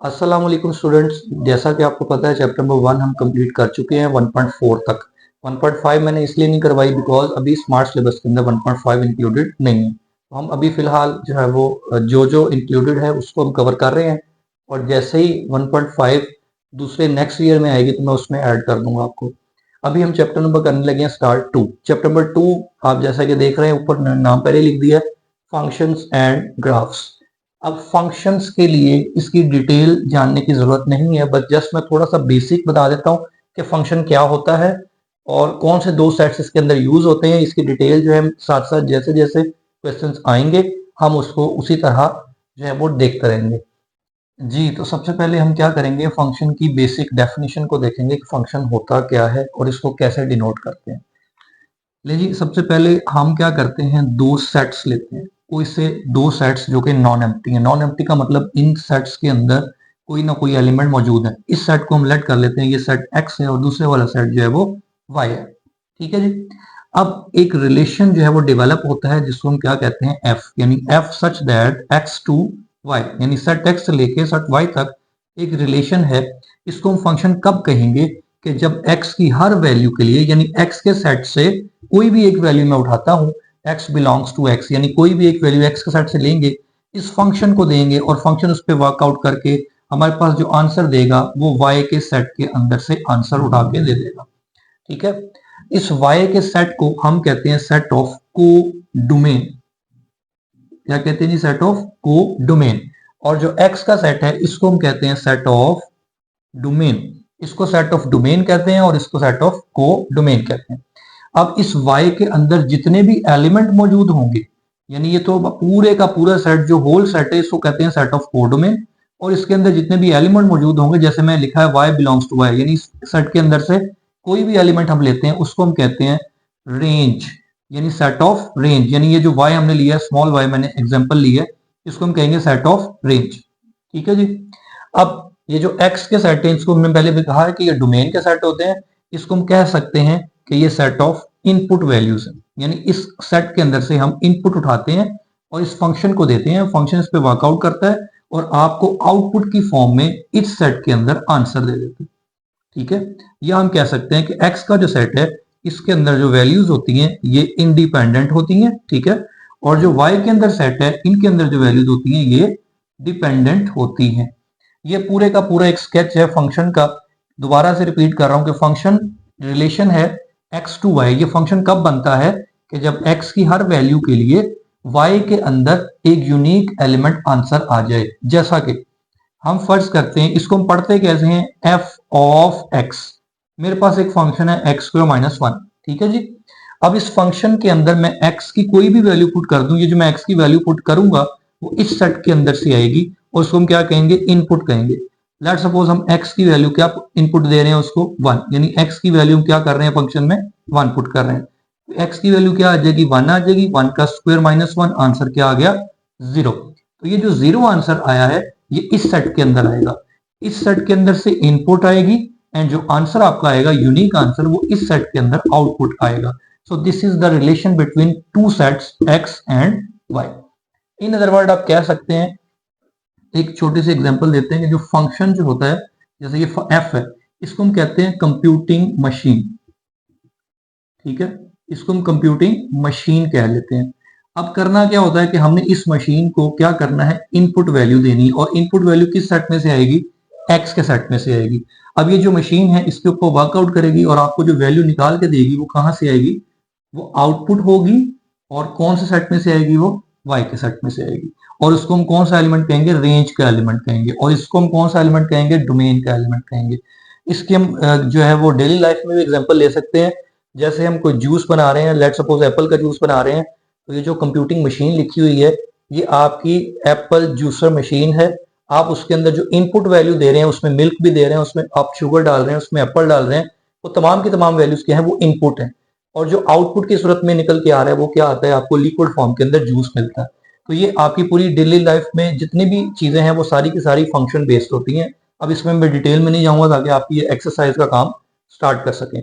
अस्सलाम वालेकुम स्टूडेंट्स। जैसा कि आपको पता है चैप्टर नंबर 1 हम कंप्लीट कर चुके हैं 1.4 तक। 1.5 मैंने इसलिए नहीं करवाई बिकॉज अभी स्मार्ट सिलेबस के अंदर 1.5 इंक्लूडेड नहीं है। तो हम अभी फिलहाल जो है वो जो जो इंक्लूडेड है उसको हम कवर कर रहे हैं, और जैसे ही 1.5 दूसरे नेक्स्ट ईयर में आएगी तो मैं उसमें ऐड कर दूंगा आपको। अभी हम चैप्टर नंबर करने लगे हैं स्टार्ट 2। चैप्टर नंबर 2 आप जैसा कि देख रहे हैं ऊपर नाम पहले लिख दिया है, फंक्शंस एंड ग्राफ्स। अब फंक्शंस के लिए इसकी डिटेल जानने की जरूरत नहीं है, बस जस्ट मैं थोड़ा सा बेसिक बता देता हूँ कि फंक्शन क्या होता है और कौन से दो सेट्स इसके अंदर यूज होते हैं। इसकी डिटेल जो है साथ साथ जैसे जैसे क्वेश्चंस आएंगे हम उसको उसी तरह जो है वो देखते रहेंगे। जी, तो सबसे पहले हम क्या करेंगे, फंक्शन की बेसिक डेफिनेशन को देखेंगे कि फंक्शन होता क्या है और इसको कैसे डिनोट करते हैं। लेकिन सबसे पहले हम क्या करते हैं, दो सेट्स लेते हैं, कोई से दो सेट्स जो कि नॉन एम्प्टी है। नॉन एम्प्टी का मतलब इन सेट्स के अंदर कोई ना कोई एलिमेंट मौजूद है। इस सेट को हम लेट कर लेते हैं, ये सेट x है और दूसरे वाला सेट जो है वो y है। ठीक है जी। अब एक रिलेशन जो है वो डेवलप होता है जिसको हम क्या कहते हैं, f, यानी f सच दैट x टू y, यानी सेट x से लेके सेट y तक एक रिलेशन है। इसको हम फंक्शन कब कहेंगे कि जब x की हर वैल्यू के लिए, यानी x के सेट से कोई भी एक वैल्यू मैं उठाता हूं, x बिलोंग्स टू x, यानी कोई भी एक वैल्यू x के सेट से लेंगे, इस फंक्शन को देंगे और फंक्शन उस पर वर्कआउट करके हमारे पास जो आंसर देगा वो y के सेट के अंदर से आंसर उठा के दे देगा। ठीक है। इस y के सेट को हम कहते हैं सेट ऑफ को डोमेन। क्या कहते हैं जी, सेट ऑफ को डोमेन। और जो x का सेट है इसको हम कहते हैं सेट ऑफ डोमेन। इसको सेट ऑफ डोमेन कहते हैं और इसको सेट ऑफ को डोमेन कहते हैं। अब इस y के अंदर जितने भी एलिमेंट मौजूद होंगे, यानी ये तो पूरे का पूरा सेट जो होल सेट है इसको कहते हैं सेट ऑफ कोडोमेन। और इसके अंदर जितने भी एलिमेंट मौजूद होंगे, जैसे मैं लिखा है y बिलोंग्स टू y, यानी इस सेट के अंदर से कोई भी एलिमेंट हम लेते हैं उसको हम कहते हैं रेंज, यानी सेट ऑफ रेंज। यानी ये जो y हमने लिया है, स्मॉल y मैंने एग्जांपल लिया है, इसको हम कहेंगे सेट ऑफ रेंज। ठीक है जी। अब ये जो x के सेट है इसको हमने पहले भी कहा है कि ये डोमेन के सेट होते हैं। इसको हम कह सकते हैं कि ये सेट ऑफ इनपुट वैल्यूज है, यानी इस सेट के अंदर से हम इनपुट उठाते हैं और इस फंक्शन को देते हैं, फंक्शन इस पे वर्कआउट करता है और आपको आउटपुट की फॉर्म में इस सेट के अंदर आंसर दे देते हैं। ठीक है। या हम कह सकते हैं कि x का जो सेट है इसके अंदर जो वैल्यूज होती हैं ये इंडिपेंडेंट होती हैं। ठीक है। और जो y के अंदर सेट है इनके अंदर जो वैल्यूज होती हैं ये डिपेंडेंट होती हैं। ये पूरे का पूरा एक स्केच है फंक्शन का। दोबारा से रिपीट कर रहा हूं कि फंक्शन रिलेशन है x टू y। ये फंक्शन कब बनता है कि जब x की हर वैल्यू के लिए y के अंदर एक यूनिक एलिमेंट आंसर आ जाए। जैसा कि हम फर्ज करते हैं, इसको हम पढ़ते कैसे हैं, f ऑफ x। मेरे पास एक फंक्शन है x स्क्वायर माइनस 1। ठीक है जी। अब इस फंक्शन के अंदर मैं x की कोई भी वैल्यू पुट कर दूं, ये जो मैं x की वैल्यू पुट करूंगा वो इस सेट के अंदर से आएगी और उसको हम क्या कहेंगे, इनपुट कहेंगे। लेट सपोज हम x की वैल्यू क्या इनपुट दे रहे हैं उसको 1, यानी x की वैल्यू क्या कर रहे हैं फंक्शन में 1 पुट कर रहे हैं। तो x की वैल्यू क्या आ जाएगी, 1 आ जाएगी। 1 का स्क्वायर माइनस 1, आंसर क्या आ गया 0। तो ये जो 0 आंसर आया है ये इस सेट के अंदर आएगा। इस सेट के अंदर से इनपुट आएगी एंड जो आंसर आपका आएगा यूनिक आंसर वो इस सेट के अंदर आउटपुट आएगा। सो this is the relation between two sets x and y। In other word आप कह सकते हैं, एक छोटी सी एग्जांपल देते हैं कि जो फंक्शन जो होता है, जैसे ये f है, इसको हम कहते हैं कंप्यूटिंग मशीन। ठीक है। इसको हम कंप्यूटिंग मशीन कह लेते हैं। अब करना क्या होता है कि हमने इस मशीन को क्या करना है, इनपुट वैल्यू देनी, और इनपुट वैल्यू किस सेट में से आएगी, x के सेट में से आएगी। अब ये जो मशीन है इसके ऊपर वर्कआउट करेगी और आपको जो वैल्यू निकाल के देगी वो कहां से आएगी, वो आउटपुट होगी। और कौन से सेट में से आएगी, वो y के सेट में से आएगी। और उसको हम कौन सा एलिमेंट कहेंगे, रेंज का एलिमेंट कहेंगे। और इसको हम कौन सा एलिमेंट कहेंगे, डोमेन का एलिमेंट कहेंगे। इसके हम जो है वो डेली लाइफ में भी एग्जांपल ले सकते हैं। जैसे हम कोई जूस बना रहे हैं, लेट सपोज एप्पल का जूस बना रहे हैं, तो ये जो कंप्यूटिंग मशीन लिखी हुई है ये आपकी एप्पल जूसर मशीन है। आप उसके अंदर जो इनपुट वैल्यू दे रहे हैं उसमें मिल्क भी दे रहे हैं, उसमें आप शुगर डाल रहे हैं, उसमें एप्पल डाल रहे हैं, वो तमाम की तमाम वैल्यूज क्या है, वो इनपुट है। और जो आउटपुट की सूरत में निकल के आ रहा है वो क्या आता है, आपको लिक्विड फॉर्म के अंदर जूस मिलता है। तो ये आपकी पूरी डेली लाइफ में जितनी भी चीजें हैं वो सारी की सारी फंक्शन बेस्ड होती हैं। अब इसमें मैं डिटेल में नहीं जाऊंगा ताकि आप ये एक्सरसाइज का काम स्टार्ट कर सकें।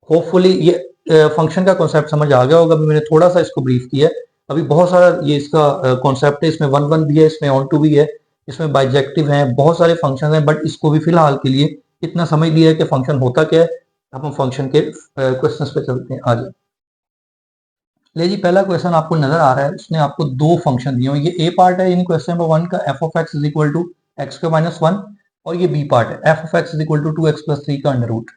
होपफुली ये फंक्शन का कॉन्सेप्ट समझ आ गया होगा। अभी मैंने थोड़ा सा इसको ब्रीफ किया है, अभी बहुत सारा ये इसका कॉन्सेप्ट है, इसमें 1 1 भी है, इसमें ऑन टू भी है। इसमें बाइजेक्टिव हैं, बहुत सारे फंक्शन हैं, बट इसको भी फिलहाल के लिए इतना समझ लिया है कि फंक्शन होता क्या है। अब हम फंक्शन के क्वेश्चंस पे चलते हैं। आ जाए ले जी, पहला क्वेश्चन आपको नजर आ रहा है, उसने आपको दो फंक्शन दिए हुए, ये ए पार्ट है यानी क्वेश्चन नंबर 1 का f of x is equal to x square minus 1, और ये बी पार्ट है F of x is equal to 2x plus 3 का अंडर रूट।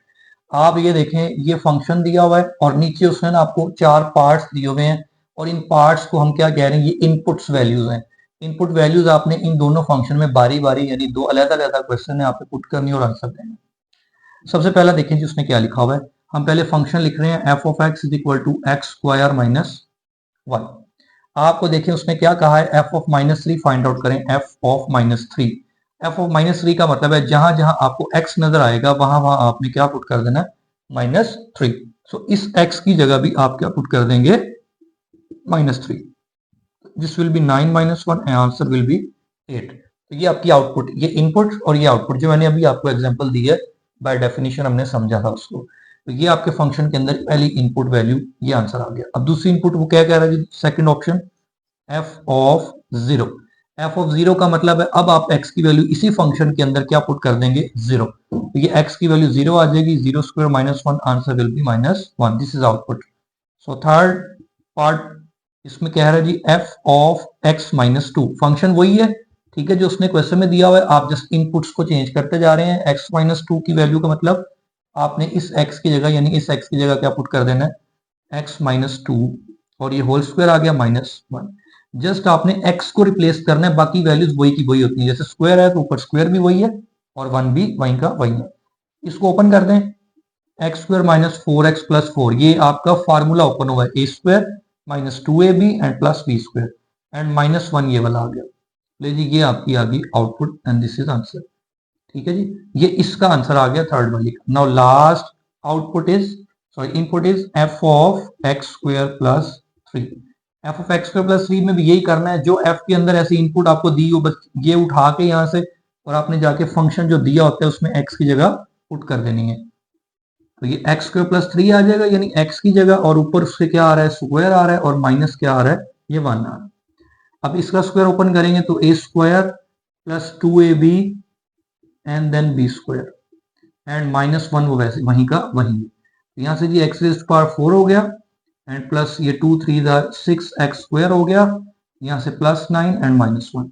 आप ये देखें, ये फंक्शन दिया हुआ है और नीचे उसने ना आपको 4 पार्ट्स दिए हुए हैं, और इन पार्ट्स को हम क्या कह रहे हैं, ये इनपुट्स वैल्यूज हैं। इनपुट वैल्यूज आपने इन दोनों फंक्शन में बारी बारी यानी दो अलग अलग क्वेश्चन है आपको पुट करनी और आंसर देना। सबसे पहला देखें जी उसने क्या लिखा हुआ है। हम पहले फंक्शन लिख रहे हैं F of x is equal to x square minus 1। आपको देखिए उसने क्या कहा है, F of minus 3 find out करें, F of minus 3। F of minus 3 का मतलब है जहां जहां आपको x नजर आएगा वहां वहां आपने क्या पुट कर देना है, -3। सो इस x की जगह भी आप क्या पुट कर देंगे, -3। This will B 9 minus 1 and answer will B 8। तो ये आपकी आउटपुट, ये इनपुट और ये आउटपुट जो मैंने अभी आपको एग्जांपल दी है, बाय डेफिनेशन हमने समझा था उसको। तो ये आपके फंक्शन के अंदर पहली इनपुट वैल्यू, ये आंसर आ गया। अब दूसरी इनपुट वो क्या कह रहा है जी, second option F of 0। F of 0 का मतलब है अब आप x की वैल्यू इसी फंक्शन के अंदर क्या पुट कर देंगे, 0। तो ये x की वैल्यू 0 आ जाएगी, 0 square minus 1, answer will be -1। This is output. So third part इसमें कह रहा है जी F of x minus 2। Function वही है, ठीक है, जो उसने क्वेश्चन में दिया हुआ है, आप जस्ट इनपुट्स को चेंज करते जा रहे हैं। x माइनस 2 की वैल्यू का मतलब आपने इस x की जगह यानी इस x की जगह क्या पुट कर देना है, x माइनस 2, और ये होल स्क्वायर आ गया -1। जस्ट आपने x को रिप्लेस करना है, बाकी वैल्यूज वही की वही होती हैं। जैसे स्क्वायर है तो ऊपर स्क्वायर भी वही है और 1 भी वही का वही है। इसको ओपन कर दें, x square minus 4x plus 4, ये आपका फार्मूला ओपन हुआ है, A square minus 2ab and plus B square and -1 ये वाला आ गया। ले जी, ये आपकी आ गई output and this is answer. ठीक है जी, ये इसका आंसर आ गया थर्ड वाली का। Now last output is input is F of x square plus 3। F of x square plus 3 में भी यही करना है, जो एफ के अंदर ऐसी इनपुट आपको दी हो, बस ये उठा के यहाँ से और आपने जाके फंक्शन जो दिया होता है उसमें एक्स की जगह पुट कर देनी है। तो ये एक्स स्क्वायर प्लस 3 आ जाएगा यानी एक्स की जगह, और ऊपर उससे क्या आ रहा है, स्क्वायर आ रहा है, और माइनस क्या आ रहा है, ये 1 आ रहा है। अब इसका स्क्वायर ओपन करेंगे तो A square plus 2ab and then B square and -1 वो वैसे वहीं का वहीं। यहाँ से जी एक्स रेज़्ड पावर 4 हो गया एंड प्लस ये 2 3 6 एक्स स्क्वायर हो गया, यहाँ से +9 एंड -1।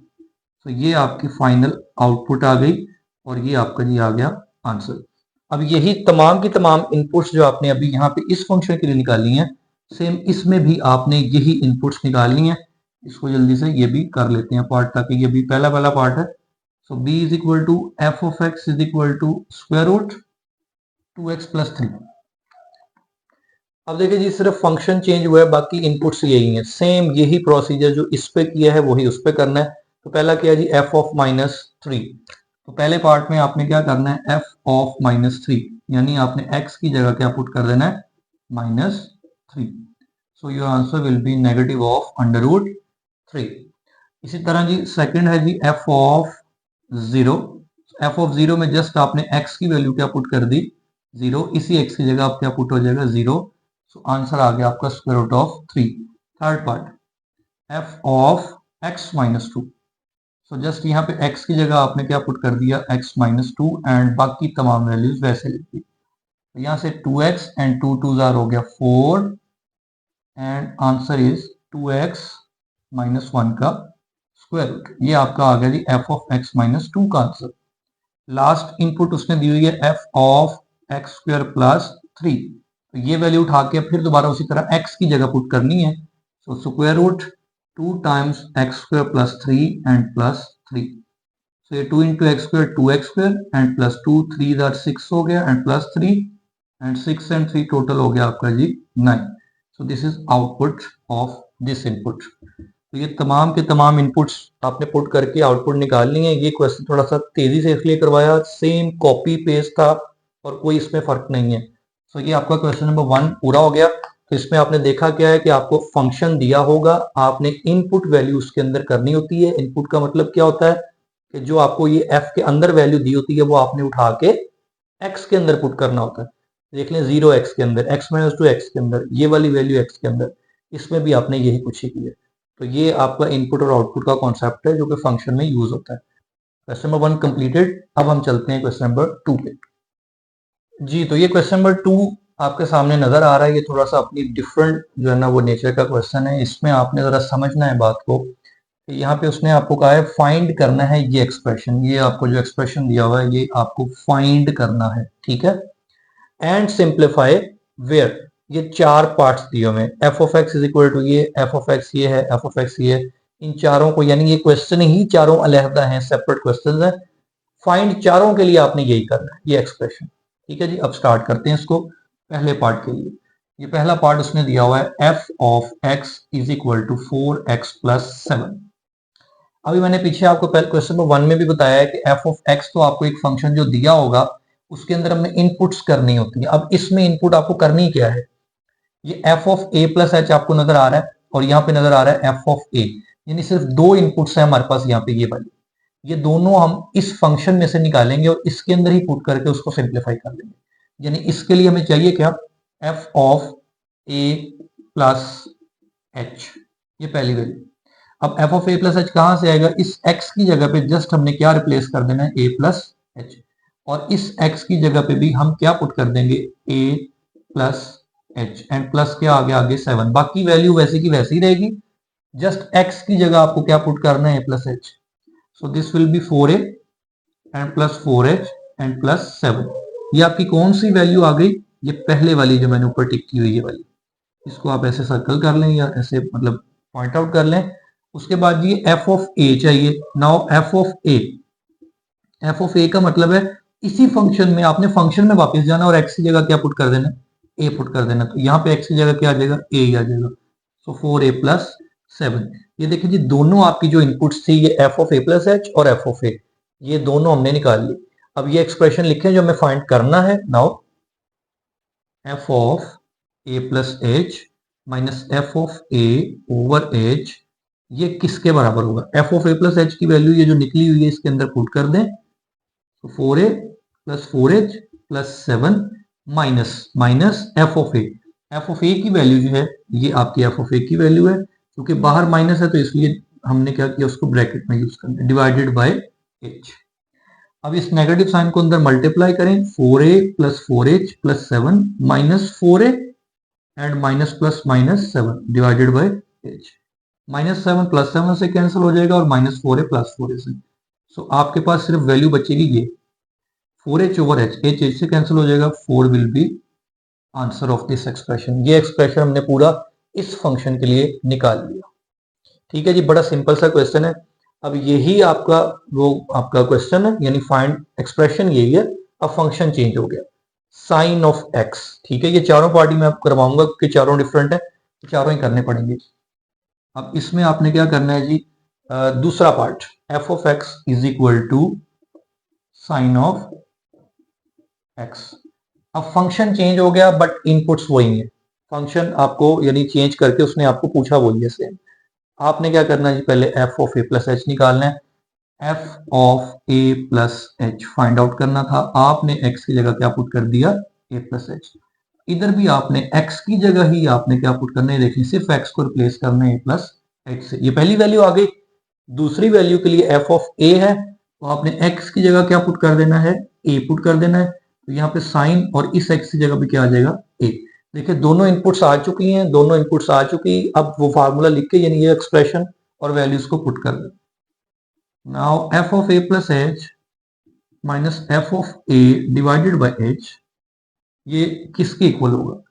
तो ये आपकी फाइनल आउटपुट आ गई और ये आपका जी आ गया आंसर। अब यही तमाम की तमाम इनपुट्स जो आपने अभी यहाँ पे इस फंक्शन के लिए निकाली हैं, सेम इसमें भी आपने यही इनपुट्स निकालनी है। इसको जल्दी से ये भी कर लेते हैं पार्ट, ताकि ये भी पहला पार्ट है। So b is equal to f of x is equal to square root 2x plus 3। अब देखिए जी, सिर्फ फंक्शन चेंज हुआ है, बाकी इनपुट्स यही हैं, सेम यही प्रोसीजर जो इस पे किया है वही उस पे करना है। तो पहला क्या है जी, एफ ऑफ -3। तो पहले पार्ट में आपने क्या करना है, एफ ऑफ -3 यानी आपने x की जगह क्या पुट कर देना है, -3। So your answer will B negative of √3। इसी तरह जी सेकंड है जी एफ ऑफ 0। एफ ऑफ 0 में जस्ट आपने x की वैल्यू क्या पुट कर दी, 0, इसी x की जगह आप क्या पुट हो जाएगा, 0। सो आंसर आ गया आपका square root of 3। Third part f of x minus 2। So just यहाँ पे x की जगह आपने क्या पुट कर दिया, x माइनस 2 एंड बाकी तमाम वैल्यूज वैसे लिख दी। तो यहाँ से 2x एंड 2 2 हो गया 4 and answer is 2x minus 1 का स्क्वायर रूट। ये आपका आ गया जी एफ ऑफ x माइनस 2 का आंसर। लास्ट इनपुट उसने दी हुई है F of x square plus 3। तो ये वैल्यू उठा के फिर दोबारा उसी तरह x की जगह पुट करनी है। So square root 2 times x square plus 3 and plus 3। So ये 2 into x square 2x square and plus 2 3 6 हो गया and plus 3 and 6 and 3 total हो गया आपका जी 9। So this is output of this input. तो ये तमाम के तमाम इनपुट्स आपने पुट करके आउटपुट निकालनी है। ये क्वेश्चन थोड़ा सा तेजी से इसलिए करवाया, सेम कॉपी पेस्ट था और कोई इसमें फर्क नहीं है। सो ये आपका क्वेश्चन नंबर 1 पूरा हो गया। तो इसमें आपने देखा क्या है कि आपको फंक्शन दिया होगा, आपने इनपुट वैल्यू उसके अंदर करनी होती है। इनपुट का मतलब क्या होता है कि जो आपको ये एफ के अंदर वैल्यू दी होती है वो आपने उठा के एक्स के अंदर पुट करना होता है। देख लें 0x के अंदर, x माइनस 2 x के अंदर, ये वाली वैल्यू x के अंदर, इसमें भी आपने यही कुछ ही किया। तो ये आपका इनपुट और आउटपुट का कॉन्सेप्ट है जो कि फंक्शन में यूज होता है। Question number 1 completed. अब हम चलते हैं क्वेश्चन नंबर 2 पे। जी, तो ये क्वेश्चन नंबर 2 आपके सामने नजर आ रहा है। ये थोड़ा सा अपनी डिफरेंट जो है ना वो नेचर का क्वेश्चन है। इसमें आपने जरा समझना है बात को। यहाँ पे उसने आपको कहा है फाइंड करना है ये एक्सप्रेशन, ये आपको जो एक्सप्रेशन दिया हुआ है ये आपको फाइंड करना है, ठीक है। एंड सिंप्लीफाई वेयर, ये 4 पार्ट्स दिए हुए हैं। F of x is equal to ये, एफ ऑफ एक्स ये है, एफ ऑफ एक्स ये है। इन चारों को, यानी ये क्वेश्चन ही चारों अलहदा हैं, सेपरेट क्वेश्चन है। फाइंड चारों के लिए आपने यही करना है, ये एक्सप्रेशन, ठीक है जी। अब स्टार्ट करते हैं इसको पहले पार्ट के लिए। ये पहला पार्ट उसने दिया हुआ है F of x is equal to 4x plus 7। अभी मैंने पीछे आपको पहले क्वेश्चन नंबर 1 में भी बताया है कि एफ ऑफ एक्स तो आपको एक फंक्शन जो दिया होगा उसके अंदर हमने इनपुट्स करनी होती है। अब इसमें इनपुट आपको करनी क्या है, ये f of a plus H आपको नजर आ रहा है और यहाँ पे नजर आ रहा है एफ ऑफ ए, यानी सिर्फ 2 इनपुट्स है हमारे पास यहाँ पे ये वाली। ये दोनों हम इस फंक्शन में से निकालेंगे और इसके अंदर ही पुट करके उसको सिंप्लीफाई कर लेंगे। यानी इसके लिए हमें चाहिए क्या, F of a plus H, ये पहली वैल्यू। अब F of a plus H कहां से आएगा, इस एक्स की जगह पे जस्ट हमने क्या रिप्लेस कर देना है, ए प्लस एच। और इस एक्स की जगह पे भी हम क्या पुट कर देंगे, ए प्लस एच, एंड प्लस क्या आगे आगे 7। बाकी वैल्यू वैसे की वैसी रहेगी, जस्ट एक्स की जगह आपको क्या पुट करना है, A plus H. So this will be 4a and plus 4h and plus 7। ये आपकी कौन सी वैल्यू आ गई, ये पहले वाली जो मैंने ऊपर टिक की हुई है वाली। इसको आप ऐसे सर्कल कर लें या ऐसे मतलब पॉइंट आउट कर लें। उसके बाद ये एफ ऑफ ए चाहिए। Now F of A, F of A का मतलब है इसी फंक्शन में आपने फंक्शन में वापस जाना और एक्स की जगह क्या पुट कर देना, ए पुट कर देना। तो यहाँ पे एक्स की जगह क्या आ जाएगा, ए ही आ जाएगा। सो 4a प्लस 7। ये देखिए जी, दोनों आपकी जो इनपुट्स थी ये f of a plus H और एफ ऑफ ए, ये दोनों हमने निकाल ली। अब ये एक्सप्रेशन लिखे जो हमें फाइंड करना है। Now F of a plus h minus F of A over H, ये किसके बराबर होगा, F of a plus h की वैल्यू ये जो निकली हुई है इसके अंदर पुट कर दें। तो 4a plus 4h plus 7 minus minus F of A. F of ए की वैल्यू जो है ये आपकी एफ ऑफ ए की वैल्यू है, क्योंकि बाहर माइनस है तो इसलिए हमने क्या किया, उसको ब्रैकेट में यूज करना है, डिवाइडेड बाय एच। अब इस नेगेटिव साइन को अंदर मल्टीप्लाई करें, 4a plus 4h plus 7 minus 4a and minus plus minus 7 divided by H. Minus 7 plus 7 से कैंसिल हो जाएगा और माइनस 4a प्लस 4a से। सो आपके पास सिर्फ वैल्यू बचेगी ये 4h ओवर h, h से कैंसिल हो जाएगा, 4 will be answer of this expression. ये एक्सप्रेशन हमने पूरा इस फंक्शन के लिए निकाल लिया, ठीक है जी। बड़ा सिंपल सा क्वेश्चन है। अब यही आपका वो आपका क्वेश्चन है, यानी फाइंड एक्सप्रेशन यही है। अब फंक्शन चेंज हो गया, साइन ऑफ एक्स, ठीक है। ये चारों पार्टी में आपको करवाऊंगा क्योंकि चारों डिफरेंट है, चारों ही करने पड़ेंगे। अब इसमें आपने क्या करना है जी, दूसरा part f of x is equal to sine of x. अब फंक्शन चेंज हो गया बट इनपुट्स वही है। फंक्शन आपको यानी चेंज करके उसने आपको पूछा वही है सेम। आपने क्या करना है जी, पहले F of a plus H निकालना है। F of a plus H find out करना था, आपने एक्स की जगह क्या पुट कर दिया, ए प्लस एच। इधर भी आपने एक्स की जगह ही आपने क्या पुट करना है, देखिए सिर्फ एक्स को रिप्लेस करना है ए प्लस एच से। ये पहली वैल्यू आ गई। दूसरी वैल्यू के लिए एफ ऑफ ए है तो आपने एक्स की जगह क्या पुट कर देना है, ए पुट कर देना है। तो यहाँ पे साइन और इस एक्स की जगह भी क्या आ जाएगा, ए। देखिए दोनों इनपुट्स आ चुकी हैं, दोनों इनपुट्स आ चुकी। अब वो फार्मूला लिख के यानी ये एक्सप्रेशन और वैल्यूज को पुट कर दे। Now F of a plus h minus F of a divided by h, ये किसके इक्वल होगा,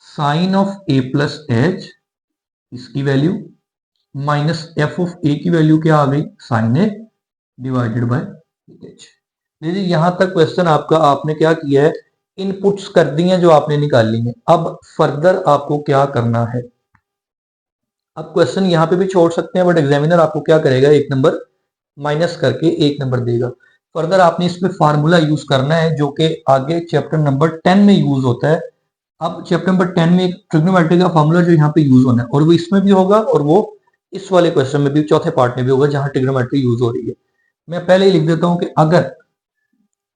sine of a plus h इसकी वैल्यू माइनस एफ ऑफ ए की वैल्यू क्या आ गई, sine a divided by h. देखिए यहां तक क्वेश्चन आपका, आपने क्या किया है, इनपुट्स कर दी हैं जो आपने निकाली हैं। अब फर्दर आपको क्या करना है, अब क्वेश्चन यहां पे भी छोड़ सकते हैं बट एग्जामिनर आपको क्या करेगा, एक नंबर माइनस करके एक नंबर देगा। फर्दर आपने इसमें फार्मूला यूज करना है जो कि आगे चैप्टर नंबर 10 में यूज होता है। अब चैप्टर नंबर 10 में एक ट्रिग्नोमेट्री का फार्मूला जो यहाँ पे यूज होना है और वो इसमें भी होगा और वो इस वाले क्वेश्चन में भी चौथे पार्ट में भी होगा जहां ट्रिग्नोमेट्री यूज हो रही है। मैं पहले ही लिख देता हूं कि अगर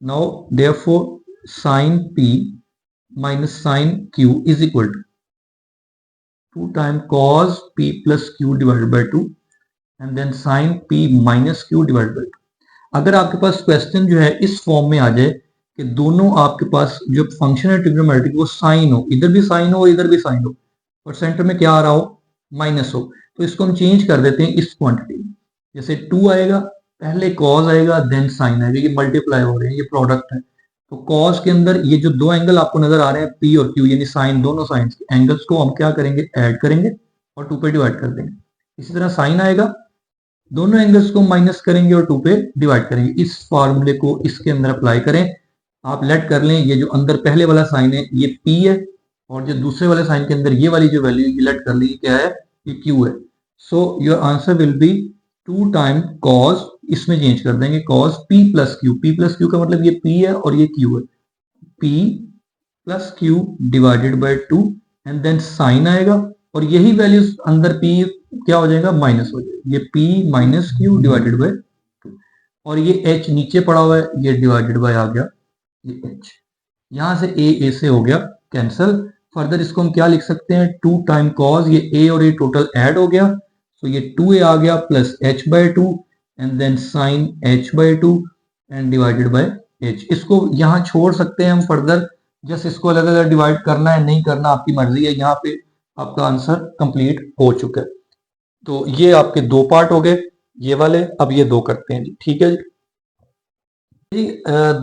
now therefore sine p minus sine q is equal to 2 time cos p plus q divided by 2 and then sine p minus q divided by 2। अगर आपके पास क्वेश्चन जो है इस फॉर्म में आ जाए कि दोनों आपके पास जो फंक्शन है ट्रिग्नोमेट्रिक वो साइन हो, इधर भी साइन हो इधर भी साइन हो, और सेंटर में क्या आ रहा हो, माइनस हो, तो इसको हम चेंज कर देते हैं इस क्वांटिटी में। जैसे 2 आएगा, पहले कॉज आएगा देन साइन आएगा, ये मल्टीप्लाई हो रहे हैं, ये प्रोडक्ट है। तो कॉज के अंदर ये जो दो एंगल आपको नजर आ रहे हैं पी और क्यू, यानी साइन, दोनों साइन के एंगल्स को हम क्या करेंगे, ऐड करेंगे और 2 पे डिवाइड कर देंगे। इसी तरह साइन आएगा, दोनों एंगल्स को माइनस करेंगे और 2 पे डिवाइड करेंगे। इस फॉर्मूले को इसके अंदर अप्लाई करें। आप लेट कर लें, ये जो अंदर पहले वाला साइन है ये P है, और जो दूसरे वाले साइन के अंदर ये वाली जो वैल्यू ये लेट कर ली क्या है, ये Q है। So your answer will B 2 time cos, इसमें चेंज कर देंगे cos P plus Q। P plus Q का मतलब ये P है और ये Q है, P plus Q divided by 2 and then sine आएगा, और यही वैल्यूज अंदर P क्या हो जाएगा, माइनस हो जाएगा, ये P minus Q divided by 2, और ये H नीचे पड़ा हुआ है, ये डिवाइडेड बाय आ गया ये H। यहां से A से हो गया कैंसल। फर्दर इसको हम क्या लिख सकते हैं, 2 टाइम कॉस, ये A और A टोटल ऐड हो गया, तो ये 2A आ गया plus H by 2 and then sine H by 2 and divided by H। इसको यहां छोड़ सकते हैं हम, फर्दर जस्ट इसको अलग अलग डिवाइड करना है नहीं करना आपकी मर्जी है। यहाँ पे आपका आंसर कंप्लीट हो चुका है। तो ये आपके 2 पार्ट हो गए ये वाले, अब ये 2 करते हैं जी, ठीक है जी।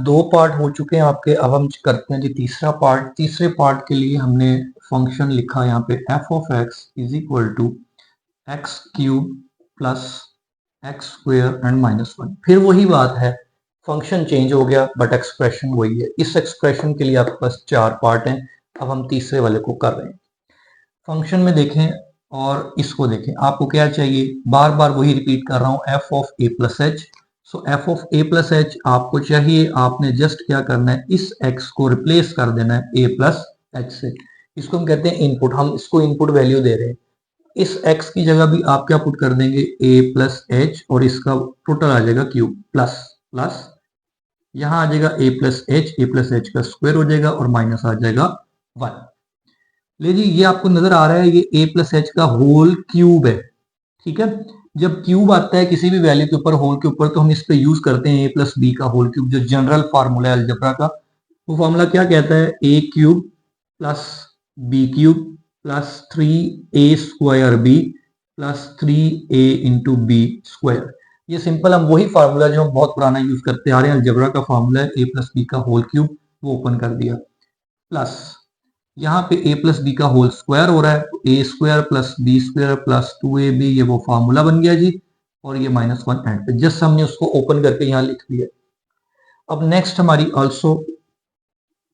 2 पार्ट हो चुके हैं आपके, अब हम करते हैं जी तीसरा पार्ट। तीसरे पार्ट के लिए हमने फंक्शन लिखा यहाँ पे f of x is equal to x cube plus x square and minus 1। फिर वही बात है, फंक्शन चेंज हो गया बट एक्सप्रेशन वही है। इस एक्सप्रेशन के लिए आपके पास 4 पार्ट हैं, अब हम तीसरे वाले को कर रहे हैं। फंक्शन में देखें और इसको देखें, आपको क्या चाहिए, बार बार वही रिपीट कर रहा हूं, f of a plus H. So f of a plus H आपको चाहिए, आपने जस्ट क्या करना है, इस x को रिप्लेस कर देना है a प्लस एच से। इसको हम कहते हैं इनपुट, हम इसको इनपुट वैल्यू दे रहे हैं। इस x की जगह भी आप क्या पुट कर देंगे, a प्लस एच, और इसका टोटल आ जाएगा क्यूब प्लस प्लस, यहां आ जाएगा a प्लस एच का स्क्वायर हो जाएगा और माइनस आ जाएगा 1। ले जी, ये आपको नजर आ रहा है ये a प्लस एच का होल क्यूब है, ठीक है। जब क्यूब आता है किसी भी वैल्यू के ऊपर, होल के ऊपर, तो हम इस पे यूज करते हैं a प्लस बी का होल क्यूब, जो जनरल फार्मूला है अलजेब्रा का। वो फार्मूला क्या कहता है, a cube plus b cube plus 3a square b plus 3a into b square. ये सिंपल, हम वही फार्मूला जो हम बहुत पुराना यूज करते आ रहे हैं, अलजेब्रा का फार्मूला है a प्लस बी का होल क्यूब, वो ओपन कर दिया, प्लस यहाँ पे a प्लस बी का होल स्क्वायर हो रहा है, तो a square plus B square plus 2ab, ये वो फार्मूला बन गया जी, और ये माइनस 1 एंड पे, जस्ट हमने उसको ओपन करके यहाँ लिख दिया। अब नेक्स्ट हमारी ऑल्सो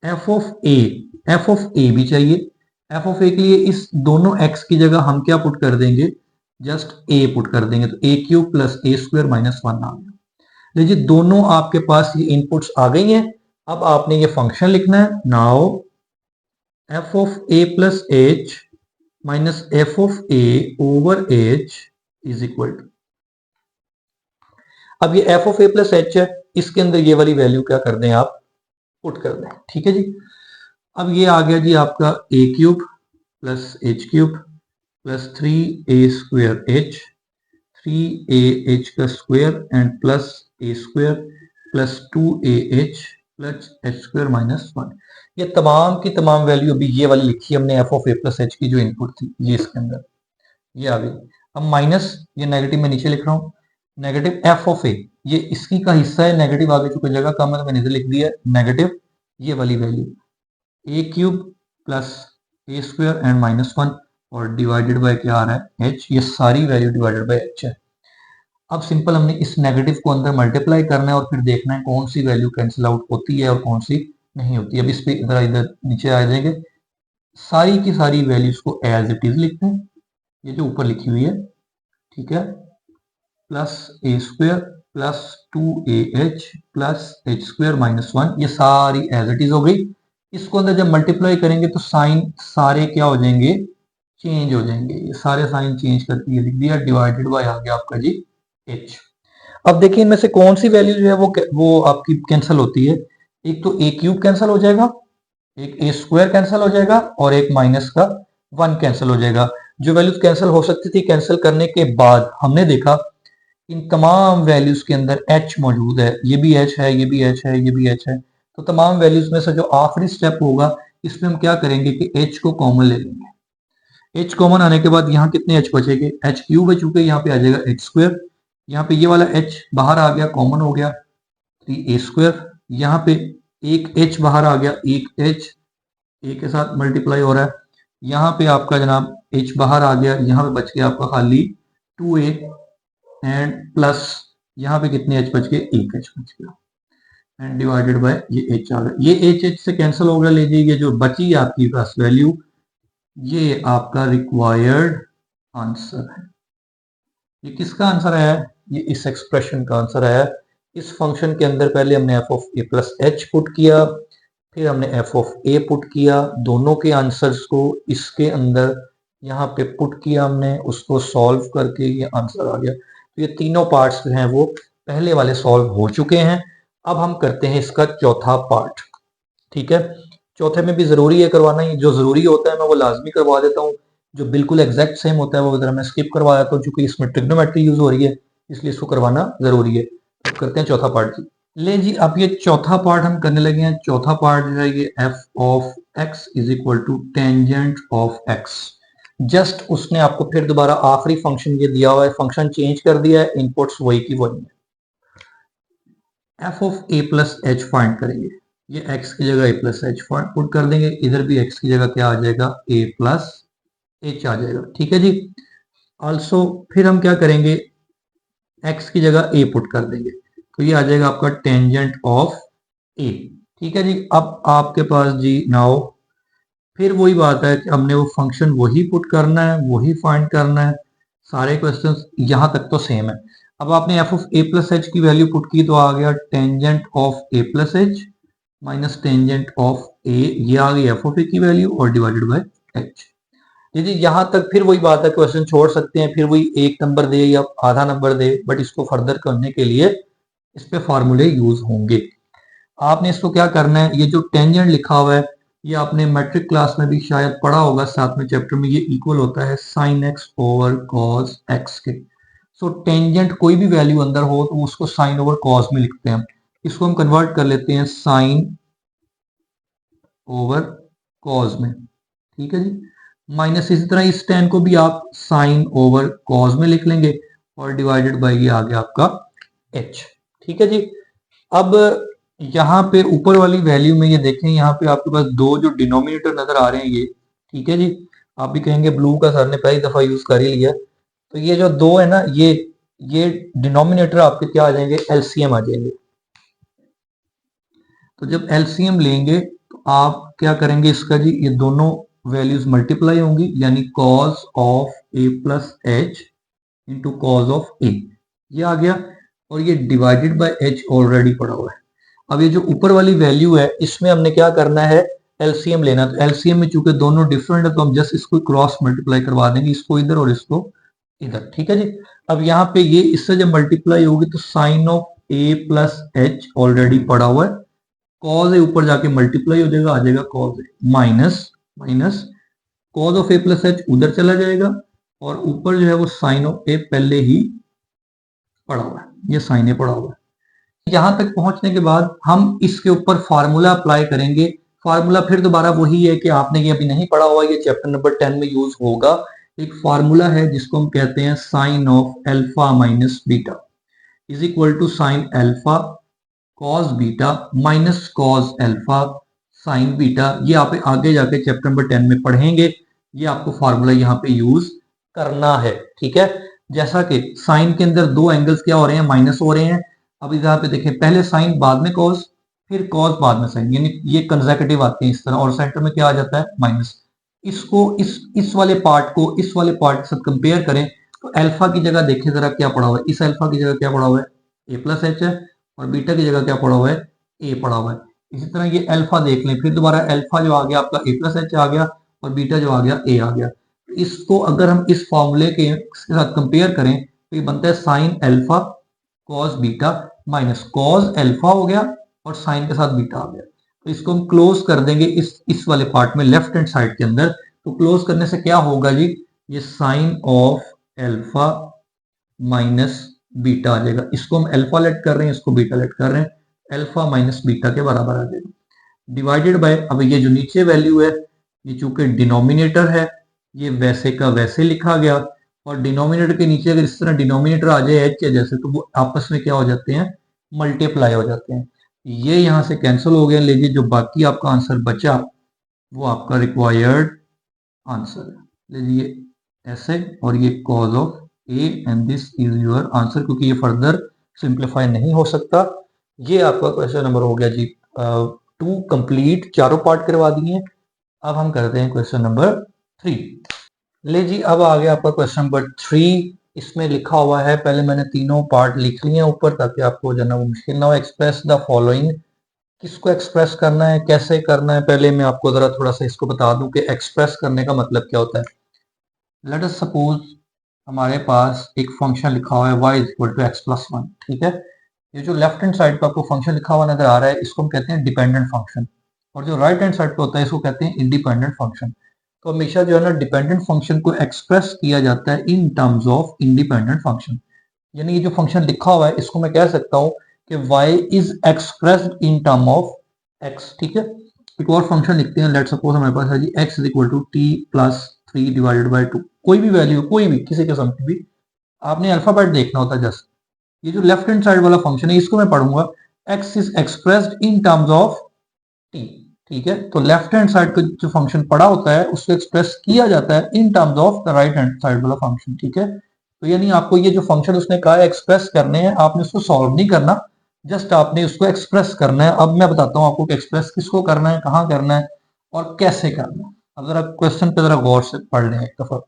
f ऑफ a भी चाहिए। f ऑफ a के लिए इस दोनों x की जगह हम क्या पुट कर देंगे, जस्ट a पुट कर देंगे, तो a cube plus a square minus 1 आ गया। लीजिए, दोनों आपके पास ये इनपुट्स आ गई हैं। अब आपने ये फंक्शन लिखना है, now f of a plus h minus f of a over h is equal to, अब ये f of a plus h है, इसके अंदर ये वाली वैल्यू क्या कर दें आप, पुट कर दें, ठीक है जी। अब ये आ गया जी आपका a cube plus H cube plus 3a square h, 3ah का square and plus a square plus 2ah plus h square minus 1। ये तमाम की तमाम वैल्यू अभी ये वाली लिखी है हमने, F of a plus h की जो इनपुट थी ये इसके अंदर ये आ गई। अब माइनस, ये नेगेटिव में नीचे लिख रहा हूँ, नेगेटिव एफ ऑफ ए, ये इसकी का हिस्सा है, नेगेटिव आगे चुकी जगह कम है तो मैंने इधर लिख दिया नेगेटिव ये वाली value, A cube plus a square and minus 1, और डिवाइडेड बाय क्या आ रहा है, एच, ये सारी वैल्यू डिवाइडेड बाय एच है। अब सिंपल हमने इस नेगेटिव को अंदर मल्टीप्लाई करना है और फिर देखना है कौन सी वैल्यू कैंसिल आउट होती है और कौन सी नहीं होती। अब इस पे इधर नीचे आ जाएंगे, सारी की सारी वैल्यूज को एज इट इज लिखते हैं, ये जो ऊपर लिखी हुई है, ठीक है, plus a square plus 2ah plus h square minus 1, ये सारी एज इट इज हो गई। इसको अंदर जब मल्टीप्लाई करेंगे तो साइन सारे क्या हो जाएंगे, चेंज हो जाएंगे, ये सारे साइन चेंज करके ये लिख दिया, डिवाइडेड बाय आ गया आपका जी h। अब देखिए इनमें से कौन सी वैल्यू जो है वो आपकी कैंसिल होती है, एक तो a क्यूब कैंसिल हो जाएगा, एक a स्क्वायर कैंसिल हो जाएगा, और एक माइनस का 1 कैंसिल हो जाएगा। जो वैल्यूज कैंसिल हो सकती थी, कैंसिल करने के बाद हमने देखा इन तमाम वैल्यूज के अंदर h मौजूद है, ये भी h है, ये भी h है, ये भी h है। तो तमाम वैल्यूज में से जो आखिरी स्टेप होगा इसमें हम क्या करेंगे कि h को कॉमन ले लेंगे। h कॉमन आने के बाद यहाँ कितने h बचेंगे, h क्यूब है, चूंकि यहाँ पे आ जाएगा h स्क्वायर, यहाँ पे ये वाला h बाहर आ गया, कॉमन हो गया 3a स्क्वायर, यहाँ पे एक h बाहर आ गया, एक h a के साथ मल्टीप्लाई हो रहा है, यहाँ पे आपका जनाब h बाहर आ गया, यहाँ पे बच गया आपका खाली 2a एंड प्लस यहाँ पे कितने h बच गए, एक h बच गया एंड डिवाइडेड बाय ये h आ गया, ये h से कैंसिल हो गया। लीजिए ये जो बची आपकी पास वैल्यू, ये आपका रिक्वायर्ड आंसर है। ये किसका आंसर है, ये इस एक्सप्रेशन का आंसर है। इस फंक्शन के अंदर पहले हमने F of a plus H put किया, फिर हमने एफ ऑफ ए पुट किया, दोनों के आंसर्स को इसके अंदर यहाँ पे पुट किया हमने, उसको सॉल्व करके ये आंसर आ गया। तो ये तीनों पार्ट्स हैं वो पहले वाले सॉल्व हो चुके हैं। अब हम करते हैं इसका चौथा पार्ट, ठीक है। चौथे में भी जरूरी है करवाना, ही जो जरूरी होता है मैं वो लाजमी करवा देता हूँ, जो बिल्कुल एग्जैक्ट सेम होता है वो जरा मैं स्किप करवा देता हूँ, क्योंकि इसमें ट्रिग्नोमेट्री यूज हो रही है इसलिए इसको करवाना जरूरी है। अब करते हैं चौथा पार्ट जी। ले जी, अब ये चौथा पार्ट हम करने लगे हैं। चौथा पार्ट जो है ये f of x is equal to tangent of x. Just उसने आपको फिर दोबारा आखिरी फंक्शन ये दिया हुआ है, फंक्शन चेंज कर दिया है, इनपुट्स वही की वही है। F of a plus H find करेंगे, ये x की जगह a प्लस एच पुट कर देंगे, इधर भी x की जगह क्या आ जाएगा, a प्लस एच आ जाएगा, ठीक है जी। ऑल्सो फिर हम क्या करेंगे, x की जगह a पुट कर देंगे, तो ये आ जाएगा आपका टेंजेंट ऑफ a, ठीक है जी। अब आपके पास जी नाउ फिर वही बात है कि हमने वो फंक्शन वही पुट करना है, वही फाइंड करना है, सारे क्वेश्चंस यहाँ तक तो सेम है। अब आपने f of a plus h की वैल्यू पुट की तो आ गया tangent of a plus h minus tangent of a, ये आ गई एफ ऑफ ए की वैल्यू और डिवाइडेड बाय एच। यदि यहां तक फिर वही बात है, क्वेश्चन छोड़ सकते हैं, फिर वही एक नंबर दे या आधा नंबर दे, बट इसको फर्दर करने के लिए इस पे फार्मूले यूज होंगे। आपने इसको क्या करना है, ये जो टेंजेंट लिखा हुआ है ये आपने मैट्रिक क्लास में भी शायद पढ़ा होगा, साथ में चैप्टर में, ये इक्वल होता है sine x over cos x के। सो टेंजेंट कोई भी वैल्यू अंदर हो तो उसको साइन ओवर कॉस में लिखते हैं, इसको हम कन्वर्ट कर लेते हैं साइन ओवर कॉस में, ठीक है जी। माइनस इसी तरह इस टेन को भी आप साइन ओवर कॉस में लिख लेंगे और डिवाइडेड बाय ये आ गया आपका एच, ठीक है जी। अब यहाँ पे ऊपर वाली वैल्यू में ये देखें, यहाँ पे आपके पास दो जो डिनोमिनेटर नजर आ रहे हैं ये, ठीक है जी। आप भी कहेंगे ब्लू का सर ने पहली दफा यूज कर ही लिया, तो ये जो दो है ना, ये डिनोमिनेटर आपके क्या आ जाएंगे, एलसीएम आ जाएंगे। तो जब एलसीएम लेंगे तो आप क्या करेंगे इसका जी, ये दोनों वैल्यूज मल्टीप्लाई होंगी, यानी cos of a plus h into cos of a, ये आ गया, और ये डिवाइडेड बाय एच ऑलरेडी पड़ा हुआ है। अब ये जो ऊपर वाली वैल्यू है इसमें हमने क्या करना है, एलसीएम लेना। तो एलसीएम में चूंकि दोनों डिफरेंट है तो हम जस्ट इसको क्रॉस मल्टीप्लाई करवा देंगे, इसको इधर और इसको इधर, ठीक है जी। अब यहाँ पे ये इससे जब मल्टीप्लाई होगी तो sine of a plus h already पड़ा हुआ है, कॉज ए ऊपर जाके मल्टीप्लाई हो जाएगा, आ जाएगा cause A minus minus cos of a plus H उधर चला जाएगा, और ऊपर जो है वो साइन ऑफ ए पहले ही पड़ा हुआ है, ये साइन ए पड़ा हुआ है। यहां तक पहुंचने के बाद हम इसके ऊपर फार्मूला अप्लाई करेंगे। फार्मूला फिर दोबारा वही है कि आपने ये अभी नहीं पढ़ा हुआ, ये चैप्टर नंबर 10 में यूज होगा। एक फार्मूला है जिसको हम कहते हैं sine of alpha minus beta is equal to sine alpha cos beta minus cos alpha sine beta. ये आप आगे जाके चैप्टर नंबर 10 में पढ़ेंगे, ये आपको फार्मूला यहाँ पे यूज करना है, ठीक है। जैसा कि साइन के अंदर दो एंगल्स क्या हो रहे हैं, माइनस हो रहे हैं। अब यहाँ पे देखें, पहले साइन बाद में कॉस, फिर कॉस बाद में साइन, यानी ये कंसेक्यूटिव आते हैं इस तरह, और सेंटर में क्या आ जाता है, माइनस। इसको इस वाले पार्ट को इस वाले पार्ट के साथ कंपेयर करें तो अल्फा की जगह देखें जरा क्या पड़ा हुआ है, इस अल्फा की जगह क्या पड़ा हुआ है, ए प्लस एच है, और बीटा की जगह क्या पड़ा हुआ है, ए पड़ा हुआ है। इसी तरह ये अल्फा देख लें, फिर दोबारा अल्फा जो आ गया आपका ए प्लस एच आ गया, और बीटा जो आ गया ए आ गया। इसको अगर हम इस फॉर्मूले के साथ कंपेयर करें तो ये बनता है sine alpha cos beta minus cos alpha हो गया और साइन के साथ बीटा आ गया। तो इसको हम क्लोज कर देंगे इस वाले पार्ट में लेफ्ट हैंड साइड के अंदर। तो क्लोज करने से क्या होगा जी, ये sine of alpha minus beta आ जाएगा। इसको हम अल्फा लेट कर रहे हैं, इसको बीटा लेट कर रहे हैं, अल्फा माइनस बीटा के बराबर आ जाएगा। डिवाइडेड बाय, अब ये जो नीचे वैल्यू है ये चूंकि डिनोमिनेटर है ये वैसे का वैसे लिखा गया, और डिनोमिनेटर के नीचे अगर इस तरह डिनोमिनेटर आ जाए एच के जैसे तो वो आपस में क्या हो जाते हैं, मल्टीप्लाई हो जाते हैं। ये यहाँ से कैंसिल हो गया। लीजिए जो बाकी आपका आंसर बचा वो आपका रिक्वायर्ड आंसर है। लीजिए ऐसे, और ये cause of A and this is your answer, क्योंकि ये फर्दर सिंप्लीफाई नहीं हो सकता। ये आपका क्वेश्चन नंबर हो गया जी 2 कंप्लीट, चारों पार्ट करवा दिए। अब हम करते हैं क्वेश्चन नंबर 3। ले जी अब आ गया आपका क्वेश्चन नंबर 3। इसमें लिखा हुआ है, पहले मैंने तीनों पार्ट लिख लिए हैं ऊपर ताकि आपको जानना वो मुश्किल ना हो। एक्सप्रेस द फॉलोइंग, किसको एक्सप्रेस करना है, कैसे करना है, पहले मैं आपको जरा थोड़ा सा इसको बता दूं कि एक्सप्रेस करने का मतलब क्या होता है। लेट अस सपोज हमारे पास एक फंक्शन लिखा हुआ है y is equal to x plus 1, ठीक है। ये जो लेफ्ट हैंड साइड पे आपको फंक्शन लिखा हुआ नजर आ रहा है इसको हम कहते हैं डिपेंडेंट फंक्शन, और जो राइट हैंड साइड पे होता है इसको कहते हैं इंडिपेंडेंट फंक्शन। तो हमेशा जो है ना डिपेंडेंट फंक्शन को एक्सप्रेस किया जाता है in terms of independent function. यानी ये जो फंक्शन लिखा हुआ है इसको मैं कह सकता हूँ कि y is expressed in term of x, ठीक है। एक और फंक्शन लिखते हैं, लेट सपोज हमारे पास है जी x is equal to T plus 3 divided by 2, कोई भी वैल्यू, कोई भी किसी किस्म की भी, आपने अल्फाबेट देखना होता है जस्ट। ये जो लेफ्ट हैंड साइड वाला फंक्शन है इसको मैं पढ़ूंगा x is expressed in terms of t, ठीक है। तो लेफ्ट हैंड साइड का जो फंक्शन पढ़ा होता है उसको एक्सप्रेस किया जाता है in terms of the right hand side वाला फंक्शन, ठीक है। तो यानी आपको ये जो फंक्शन उसने कहा है एक्सप्रेस करने हैं, आपने उसको सॉल्व नहीं करना, जस्ट आपने उसको एक्सप्रेस करना है। अब मैं बताता हूँ आपको कि एक्सप्रेस किसको करना है, कहाँ करना है और कैसे करना है। अब जरा क्वेश्चन पे जरा गौर से पढ़ लें एक दफा।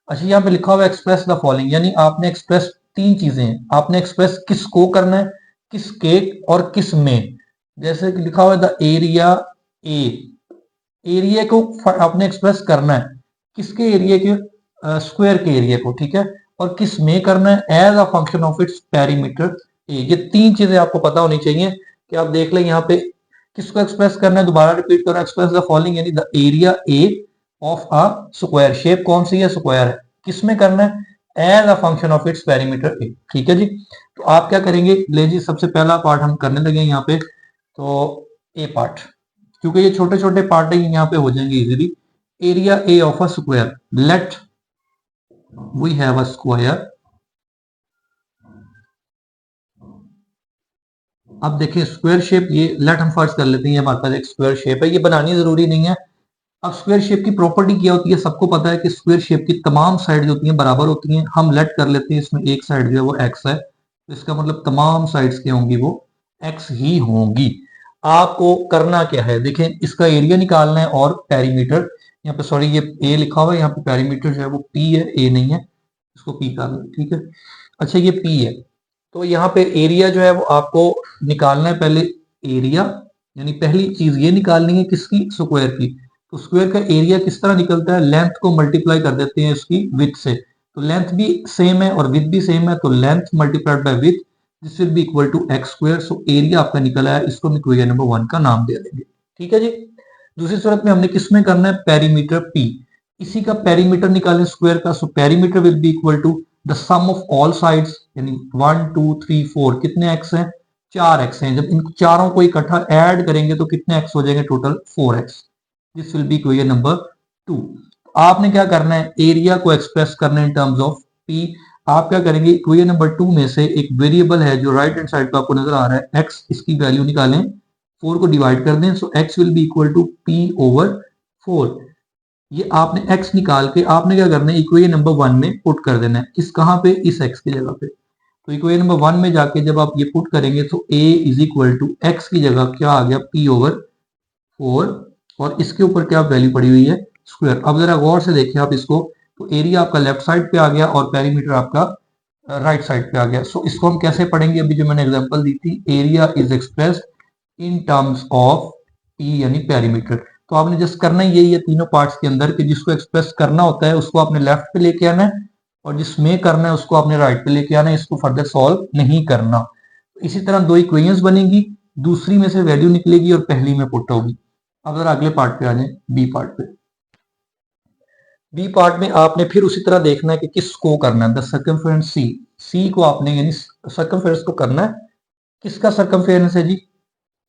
अच्छा यहाँ पे लिखा हुआ है एक्सप्रेस द फॉलोइंग, यानी आपने एक्सप्रेस तीन चीजें हैं, आपने एक्सप्रेस किसको करना है, किसके और किस में। जैसे कि लिखा हुआ है द एरिया ए, एरिया को आपने एक्सप्रेस करना है, किसके एरिया के, स्क्वायर के एरिया को, ठीक है। और किस में करना है, as a function of its perimeter a. ये तीन चीजें आपको पता होनी चाहिए कि आप देख लें यहाँ पे किसको एक्सप्रेस करना है। दोबारा रिपीट करो, एक्सप्रेस द फॉलोइंग यानी the area A of a square, shape कौन सी है, स्क्वायर है, किस में करना है, as a function of its perimeter a, ठीक है जी। तो आप क्या करेंगे, ले जी सबसे पहला पार्ट हम करने लगे यहाँ पे, तो ए पार्ट, क्योंकि ये छोटे छोटे पार्ट ही यहाँ पे हो जाएंगे easily. Area A of a square, let we have a square. अब देखिए स्क्वायर शेप, ये लेट हम फर्स्ट कर लेते हैं, हमारे पास एक स्क्वायर शेप है, ये बनानी जरूरी नहीं है। अब स्क्वायर शेप की प्रॉपर्टी क्या होती है, सबको पता है कि स्क्वायर शेप की तमाम साइड जो होती हैं बराबर होती हैं। हम लेट कर लेते हैं, इसमें एक साइड जो है वो एक्स है, तो इसका मतलब तमाम साइड्स क्या होंगी, वो एक्स ही होंगी। आपको करना क्या है, देखें इसका एरिया निकालना है और पेरीमीटर, यहाँ पे सॉरी ये ए लिखा हुआ है, यहाँ पे पेरीमीटर जो है वो पी है, ए नहीं है, इसको पी कर लो, ठीक है। अच्छा ये पी है, तो यहाँ पे एरिया जो है वो आपको निकालना है पहले, एरिया यानी पहली चीज ये निकालनी है किसकी, स्क्वायर की। तो स्क्वायर का एरिया किस तरह निकलता है, लेंथ को मल्टीप्लाई कर देते हैं उसकी विथ से, तो लेंथ भी सेम है और विथ भी सेम है, तो length multiplied by with, this will be equal to x square. So area आपका निकल आया, इसको हम इक्वेशन नंबर 1 का नाम दे देंगे, ठीक है जी। दूसरी सूरत में हमने किस में करना है, पेरीमीटर पी, इसी का पेरीमीटर निकालें स्क्वायर का, so perimeter will be equal to the sum of all sides, यानी 1 2 3 4, कितने एक्स हैं, 4 एक्स हैं। जब इन चारों को इकट्ठा ऐड करेंगे तो कितने एक्स हो जाएंगे, total 4 x. This will B equation number 2। आपने क्या करना है, एरिया को एक्सप्रेस करना है इन टर्म्स ऑफ पी। आप क्या करेंगे, इक्वेशन नंबर 2 में से एक वेरिएबल है जो राइट हैंड साइड पे आपको नजर आ रहा है एक्स, इसकी वैल्यू निकालें, 4 को डिवाइड कर दें, so x will be equal to p over 4। ये आपने x निकाल के आपने क्या करना है, इक्वेशन नंबर 1 में पुट कर देना है, किस कहां पे, इस x की जगह पे। तो इक्वेशन नंबर 1 में जाके जब आप ये पुट करेंगे तो a is equal to x की जगह क्या आ गया, p ओवर 4, और इसके ऊपर क्या वैल्यू पड़ी हुई है, स्क्वायर। अब जरा गौर से देखिए आप इसको, तो एरिया आपका लेफ्ट साइड पे आ गया और पेरीमीटर आपका राइट साइड पे आ गया। सो इसको हम कैसे पढ़ेंगे, अभी जो मैंने एग्जांपल दी थी, area is expressed in terms of P यानी पेरीमीटर। तो आपने जस्ट करना ही यही है तीनों पार्ट्स के अंदर, कि जिसको एक्सप्रेस करना होता है उसको आपने लेफ्ट पे लेके आना है, और जिसमें करना है उसको आपने राइट पे लेके आना है, इसको फर्दर सॉल्व नहीं करना। इसी तरह दो इक्वेशंस बनेगी, दूसरी में से वैल्यू निकलेगी और पहली में पुट होगी। अब जरा अगले पार्ट पे आ जाए, बी पार्ट पे। बी पार्ट में आपने फिर उसी तरह देखना है कि किसको करना है, द सर्कमफेरेंस सी, सी को आपने यानी सर्कमफेरेंस को करना है। किसका सर्कमफेरेंस है जी?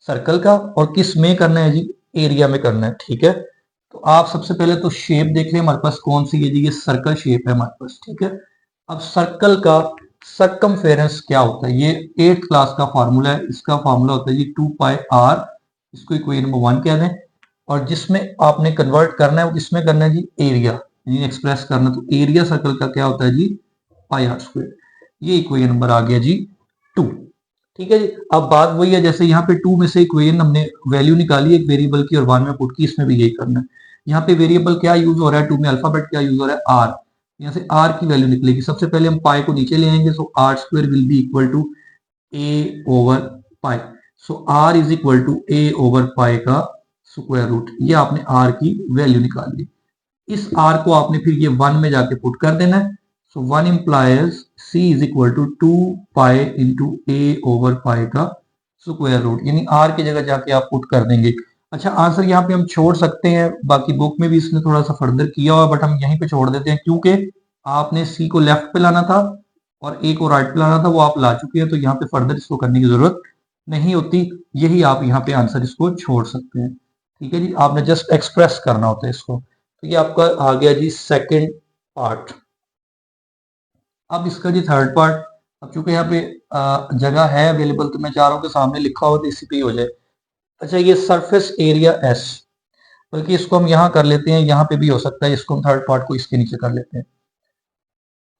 सर्कल का। और किस में करना है जी? एरिया में करना है। ठीक है, तो आप सबसे पहले तो शेप देख लें हमारे पास कौन सी है जी, ये सर्कल शेप है हमारे पास। ठीक है, अब सर्कल का सर्कमफेरेंस क्या होता है? ये 8th क्लास का फार्मूला है। इसका फार्मूला होता है जी 2 पाई आर, इसको इक्वेशन नंबर 1 कह दें। और जिसमें आपने कन्वर्ट करना है वो किसमें करना है जी? एरिया, यानी एक्सप्रेस करना। तो एरिया सर्कल का क्या होता है जी? पाई आर स्क्वायर। ये इक्वेशन नंबर आ गया जी 2। ठीक है जी, अब बात वही है, जैसे यहाँ पे 2 में से इक्वेशन हमने वैल्यू निकाली एक वेरिएबल की और 1 में पुट की, इसमें भी यही करना है। यहाँ पे वेरिएबल क्या यूज हो रहा है? 2 में अल्फाबेट क्या यूज हो रहा है? आर। यहाँ से आर की वैल्यू निकलेगी। सबसे पहले हम पाई को नीचे ले आएंगे, so r square will be equal to a over pi. So r is equal to a over pi का स्क्वायर रूट। ये आपने आर की वैल्यू निकाल ली। इस आर को आपने फिर ये 1 में जाके पुट कर देना है। So 1 implies c is equal to 2 pi into a over pi का स्क्वायर रूट, यानी आर की जगह जाके आप पुट कर देंगे। अच्छा, आंसर यहाँ पे हम छोड़ सकते हैं, बाकी बुक में भी इसने थोड़ा सा फर्दर किया हुआ, बट हम यहीं पे छोड़ देते हैं क्योंकि आपने सी को लेफ्ट पे लाना था और ए को राइट पे लाना था, वो आप ला चुके हैं, तो यहाँ पे फर्दर इसको करने की जरूरत नहीं होती। यही आप यहाँ पे आंसर इसको छोड़ सकते हैं। ठीक है जी, आपने जस्ट एक्सप्रेस करना होता है इसको। तो ये आपका आ गया जी सेकंड पार्ट। अब इसका जी थर्ड पार्ट। अब चूंकि यहाँ पे जगह है अवेलेबल, तो मैं चाह रहा हूँ कि सामने लिखा हो तो इसी पे ही हो जाए। अच्छा, ये सरफेस एरिया एस, बल्कि इसको हम यहाँ कर लेते हैं, यहाँ पे भी हो सकता है। इसको हम थर्ड पार्ट को इसके नीचे कर लेते हैं।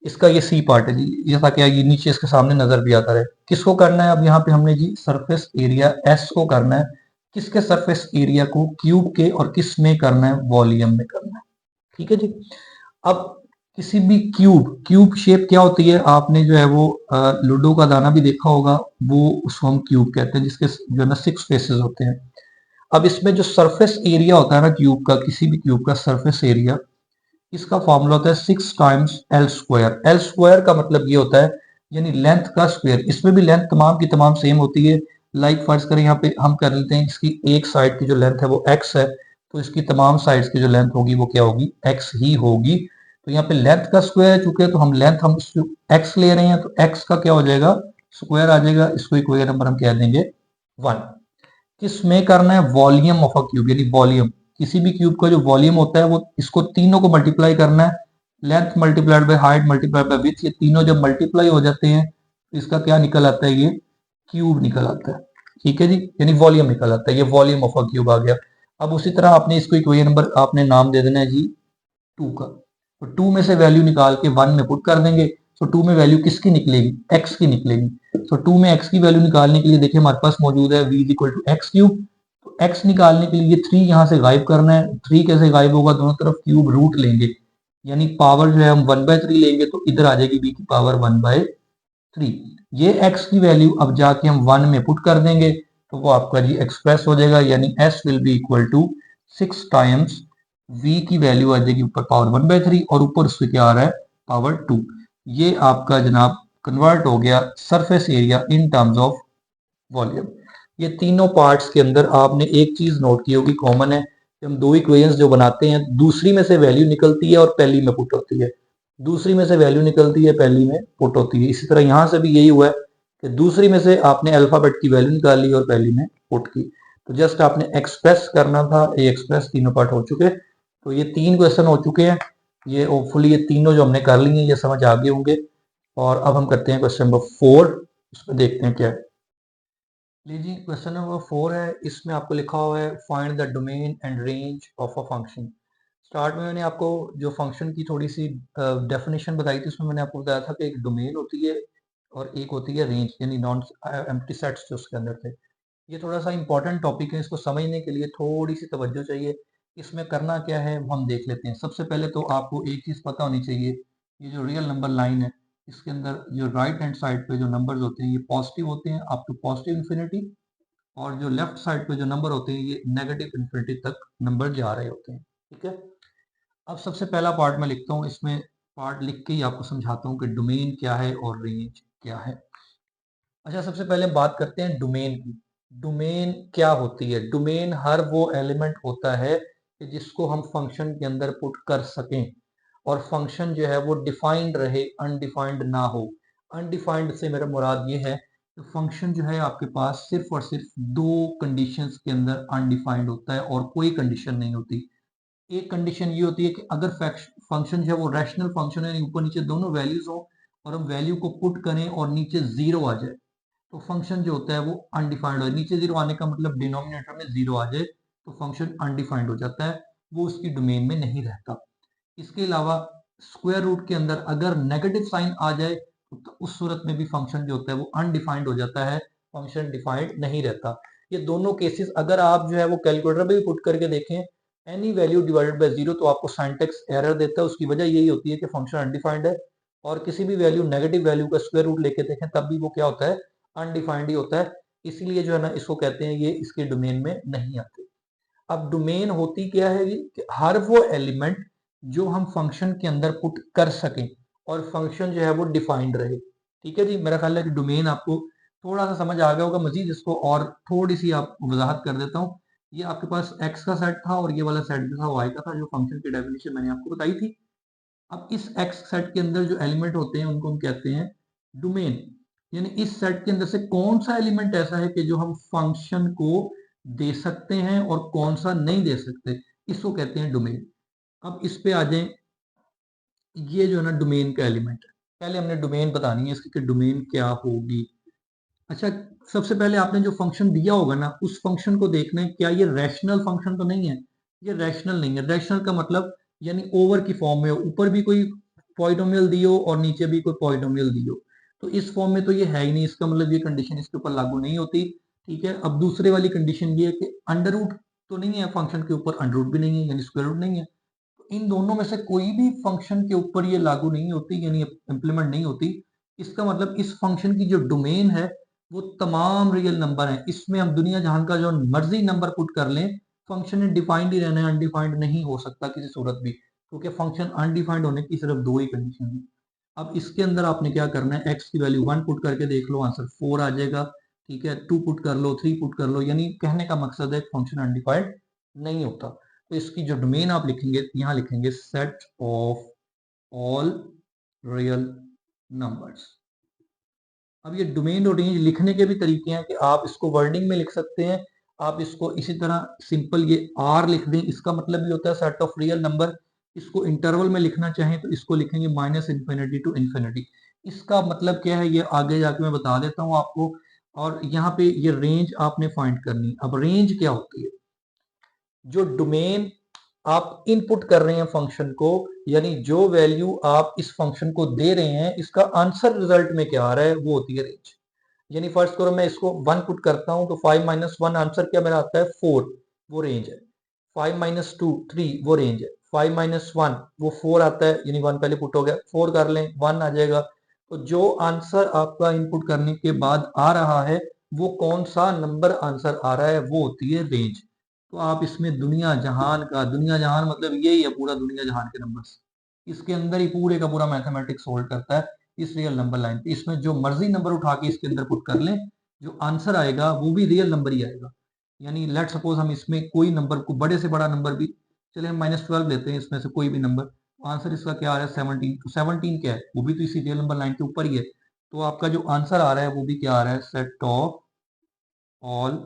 इसका ये सी पार्ट है जी, ये ताकि ये नीचे इसके सामने नजर भी आता रहे। किसको करना है? अब यहाँ पे हमने जी सरफेस एरिया एस को करना है। किसके सरफेस एरिया को? क्यूब के। और किस में करना है? वॉल्यूम में करना है। ठीक है जी, अब किसी भी क्यूब शेप क्या होती है? आपने जो है वो लूडो का दाना भी देखा होगा, वो उसको हम क्यूब कहते हैं, जिसके जो है ना 6 फेसेस होते हैं। अब इसमें जो सरफेस एरिया होता है ना क्यूब का, किसी भी क्यूब का सरफेस एरिया, इसका फॉर्मूला होता है 6 times L square. L square का मतलब ये होता है यानी लेंथ का स्क्वायर। इसमें भी लेंथ तमाम की तमाम सेम होती है। लाइक फर्ज करें, यहाँ पे हम कर लेते हैं इसकी एक साइड की जो लेंथ है वो x है, तो इसकी तमाम साइड्स की जो लेंथ होगी वो क्या होगी? x ही होगी। तो यहाँ पे लेंथ का स्क्वायर है, चूंकि तो हम लेंथ हम x ले रहे हैं, तो x का क्या हो जाएगा? स्क्वायर आ जाएगा। इसको इक्वेशन नंबर हम कह देंगे 1। किस में करना है? वॉल्यूम ऑफ अ क्यूब, यानी वॉल्यूम। किसी भी क्यूब का जो वॉल्यूम होता है वो इसको तीनों को मल्टीप्लाई करना है। Length multiplied by height multiplied by width, ये तीनों जब मल्टीप्लाई हो जाते हैं तो इसका क्या निकल आता है? ये क्यूब निकल आता है। ठीक है जी, यानी वॉल्यूम निकल आता है। ये वॉल्यूम ऑफ अ क्यूब आ गया। अब उसी तरह आपने इसको इक्वेशन नंबर आपने नाम दे देना है जी 2 का। तो 2 में से वैल्यू निकाल के 1 में पुट कर देंगे। तो 2 में वैल्यू किसकी निकलेगी? x की निकलेगी। तो 2 में x की वैल्यू निकालने के लिए देखिए हमारे पास मौजूद है v equal to x cube. तो x निकालने के लिए 3 यहाँ से गायब करना है। 3 कैसे गायब होगा? दोनों तरफ क्यूब रूट लेंगे, यानी पावर जो है हम 1/3 लेंगे, तो इधर आ जाएगी v की पावर 1/3। ये x की वैल्यू अब जाके हम 1 में पुट कर देंगे, तो वो आपका जी एक्सप्रेस हो जाएगा, यानी s will be equal to 6 times v की वैल्यू आ जाएगी ऊपर पावर 1/3 और ऊपर उससे क्या आ रहा है? पावर 2। ये आपका जनाब कन्वर्ट हो गया surface area in terms of volume. ये तीनों पार्ट्स के अंदर आपने एक चीज नोट की होगी, कॉमन है कि हम दो इक्वेशंस जो बनाते हैं, दूसरी में से वैल्यू निकलती है और पहली में पुट होती है। दूसरी में से वैल्यू निकलती है, पहली में पुट होती है। इसी तरह यहां से भी यही हुआ है कि दूसरी में से आपने अल्फाबेट की वैल्यू निकाली और पहली में पुट की। तो जस्ट आपने एक्सप्रेस करना था। ये एक्सप्रेस तीनों पार्ट हो चुके। तो ये 3 क्वेश्चन हो चुके हैं। ये होपफुली ये तीनों जो हमने कर लिए हैं ये समझ आ गए होंगे। और अब हम करते हैं क्वेश्चन नंबर 4। उसमें देखते हैं क्या है। लीजिए, क्वेश्चन नंबर 4 है। इसमें आपको लिखा हुआ है find the domain and range of a function. Start में मैंने आपको जो फंक्शन की थोड़ी सी डेफिनेशन बताई थी, उसमें मैंने आपको बताया था कि एक डोमेन होती है और एक होती है रेंज, यानी नॉन एम्प्टी सेट्स जो उसके अंदर थे। ये थोड़ा सा इंपॉर्टेंट टॉपिक है, इसको समझने के लिए थोड़ी सी तवज्जो चाहिए। इसमें करना क्या है वो हम देख लेते हैं। सबसे पहले तो आपको एक चीज़ पता होनी चाहिए, ये जो रियल नंबर लाइन है, इसके अंदर जो राइट हैंड साइड पे जो नंबर्स होते हैं ये पॉजिटिव होते हैं अप टू पॉजिटिव इन्फिनिटी, और जो लेफ्ट साइड पे जो नंबर होते हैं ये नेगेटिव इन्फिनिटी तक नंबर जा रहे होते हैं। ठीक है, अब सबसे पहला पार्ट मैं लिखता हूँ। इसमें पार्ट लिख के ही आपको समझाता हूँ कि डोमेन क्या है और रेंज क्या है। अच्छा, सबसे पहले बात करते हैं डोमेन की। डोमेन क्या होती है? डोमेन हर वो एलिमेंट होता है कि जिसको हम फंक्शन के अंदर पुट कर सकें और फंक्शन जो है वो डिफाइंड रहे, अनडिफाइंड ना हो। अनडिफाइंड से मेरा मुराद ये है कि फंक्शन जो है आपके पास सिर्फ और सिर्फ दो कंडीशंस के अंदर अनडिफाइंड होता है और कोई कंडीशन नहीं होती। एक कंडीशन ये होती है कि अगर फंक्शन जो है वो रैशनल फंक्शन है, ऊपर नीचे दोनों वैल्यूज हो और हम वैल्यू को पुट करें और नीचे जीरो आ जाए, तो फंक्शन जो होता है वो अनडिफाइंड हो। नीचे जीरो आने का मतलब डिनोमिनेटर में जीरो आ जाए तो फंक्शन अनडिफाइंड हो जाता है, वो उसकी डोमेन में नहीं रहता। इसके अलावा स्क्वायर रूट के अंदर अगर नेगेटिव साइन आ जाए तो उस सूरत में भी फंक्शन जो होता है वो अनडिफाइंड हो जाता है, फंक्शन डिफाइंड नहीं रहता। ये दोनों केसेस अगर आप जो है वो कैलकुलेटर पे भी पुट करके देखें, any value divided by zero, तो आपको सिंटैक्स एरर देता है। उसकी वजह यही होती है कि फंक्शन अनडिफाइंड है, और किसी भी वैल्यू नेगेटिव वैल्यू का स्क्वायर रूट लेके देखें तब भी वो क्या होता है, अनडिफाइंड ही होता है। इसलिए जो है ना इसको कहते हैं ये इसके डोमेन में नहीं आते। अब डोमेन होती क्या है कि हर वो एलिमेंट जो हम फंक्शन के अंदर पुट कर सकें और फंक्शन जो है वो डिफाइंड रहे। ठीक है जी, मेरा ख्याल है कि डोमेन आपको थोड़ा सा समझ आ गया होगा। मजीद इसको और थोड़ी सी आप वजाहत कर देता हूँ। ये आपके पास एक्स का सेट था और ये वाला सेट भी था वाई का था, जो फंक्शन की डेफिनेशन मैंने आपको बताई थी। अब इस एक्स सेट के अंदर जो एलिमेंट होते हैं उनको हम कहते हैं डोमेन। यानी इस सेट के अंदर से कौन सा एलिमेंट ऐसा है कि जो हम फंक्शन को दे सकते हैं और कौन सा नहीं दे सकते, इसको कहते हैं डोमेन। अब इस पे आ जाए, ये जो है ना डोमेन का एलिमेंट है। पहले हमने डोमेन बतानी है इसकी कि डोमेन क्या होगी। अच्छा, सबसे पहले आपने जो फंक्शन दिया होगा ना उस फंक्शन को देखना है क्या ये रैशनल फंक्शन तो नहीं है। ये रैशनल नहीं है। रैशनल का मतलब यानी ओवर की फॉर्म में हो, ऊपर भी कोई पॉलिनोमियल दियो और नीचे भी कोई पॉलिनोमियल दियो, तो इस फॉर्म में तो ये है ही नहीं। इसका मतलब ये कंडीशन इसके ऊपर लागू नहीं होती। ठीक है, अब दूसरे वाली कंडीशन ये है कि अंडर रूट तो नहीं है फंक्शन के ऊपर, अंडर रूट भी नहीं है यानी स्क्वायर रूट नहीं है। तो इन दोनों में से कोई भी फंक्शन के ऊपर ये लागू नहीं होती यानी इंप्लीमेंट नहीं होती। इसका मतलब इस फंक्शन की जो डोमेन है वो तमाम रियल नंबर हैं। इसमें हम दुनिया जहान का जो मर्जी नंबर पुट कर लें, फंक्शन ने डिफाइंड ही रहना है, अनडिफाइंड नहीं हो सकता किसी सूरत भी, क्योंकि फंक्शन अनडिफाइंड होने की सिर्फ दो ही कंडीशन है। अब इसके अंदर आपने क्या करना है, एक्स की वैल्यू 1 पुट करके देख लो, आंसर 4 आ जाएगा। ठीक है, 2 पुट कर लो, 3 पुट कर लो, यानी कहने का मकसद है फंक्शन अनडिफाइंड नहीं होता। तो इसकी जो डोमेन आप लिखेंगे, यहाँ लिखेंगे set of all real numbers. अब ये डोमेन और रेंज लिखने के भी तरीके हैं कि आप इसको वर्डिंग में लिख सकते हैं, आप इसको इसी तरह सिंपल ये आर लिख दें, इसका मतलब ये होता है सेट ऑफ रियल नंबर। इसको इंटरवल में लिखना चाहें तो इसको लिखेंगे माइनस इन्फिनिटी टू इन्फिनिटी। इसका मतलब क्या है ये आगे जाके मैं बता देता हूँ आपको। और यहाँ पे ये रेंज आपने फाइंड करनी। अब रेंज क्या होती है, जो डोमेन आप इनपुट कर रहे हैं फंक्शन को, यानी जो वैल्यू आप इस फंक्शन को दे रहे हैं इसका आंसर रिजल्ट में क्या आ रहा है, वो होती है रेंज। यानी फर्स्ट करो मैं इसको 1 पुट करता हूं तो 5 माइनस 1 आंसर क्या मेरा आता है 4, वो रेंज है। 5 माइनस 2 3, वो रेंज है। 5 माइनस 1 वो 4 आता है, यानी 1 पहले पुट हो गया, 4 कर लें 1 आ जाएगा। तो जो आंसर आपका इनपुट करने के बाद आ रहा है वो कौन सा नंबर आंसर आ रहा है, वो होती है रेंज। तो आप इसमें दुनिया जहान का, दुनिया जहान मतलब यही है पूरा दुनिया जहान के नंबर्स, इसके अंदर ही पूरे का पूरा मैथमेटिक्स होल्ड करता है इस रियल नंबर लाइन पे। इसमें जो मर्जी नंबर उठा के इसके अंदर पुट कर लें, जो आंसर आएगा वो भी रियल नंबर ही आएगा। यानी लेट सपोज हम इसमें कोई नंबर को, बड़े से बड़ा नंबर भी, चले हम -12 लेते हैं, इसमें से कोई भी नंबर, आंसर इसका क्या आ रहा है 17। तो 17 क्या है, वो भी तो इसी रियल नंबर लाइन के ऊपर ही है। तो आपका जो आंसर आ रहा है वो भी क्या आ रहा है, set of all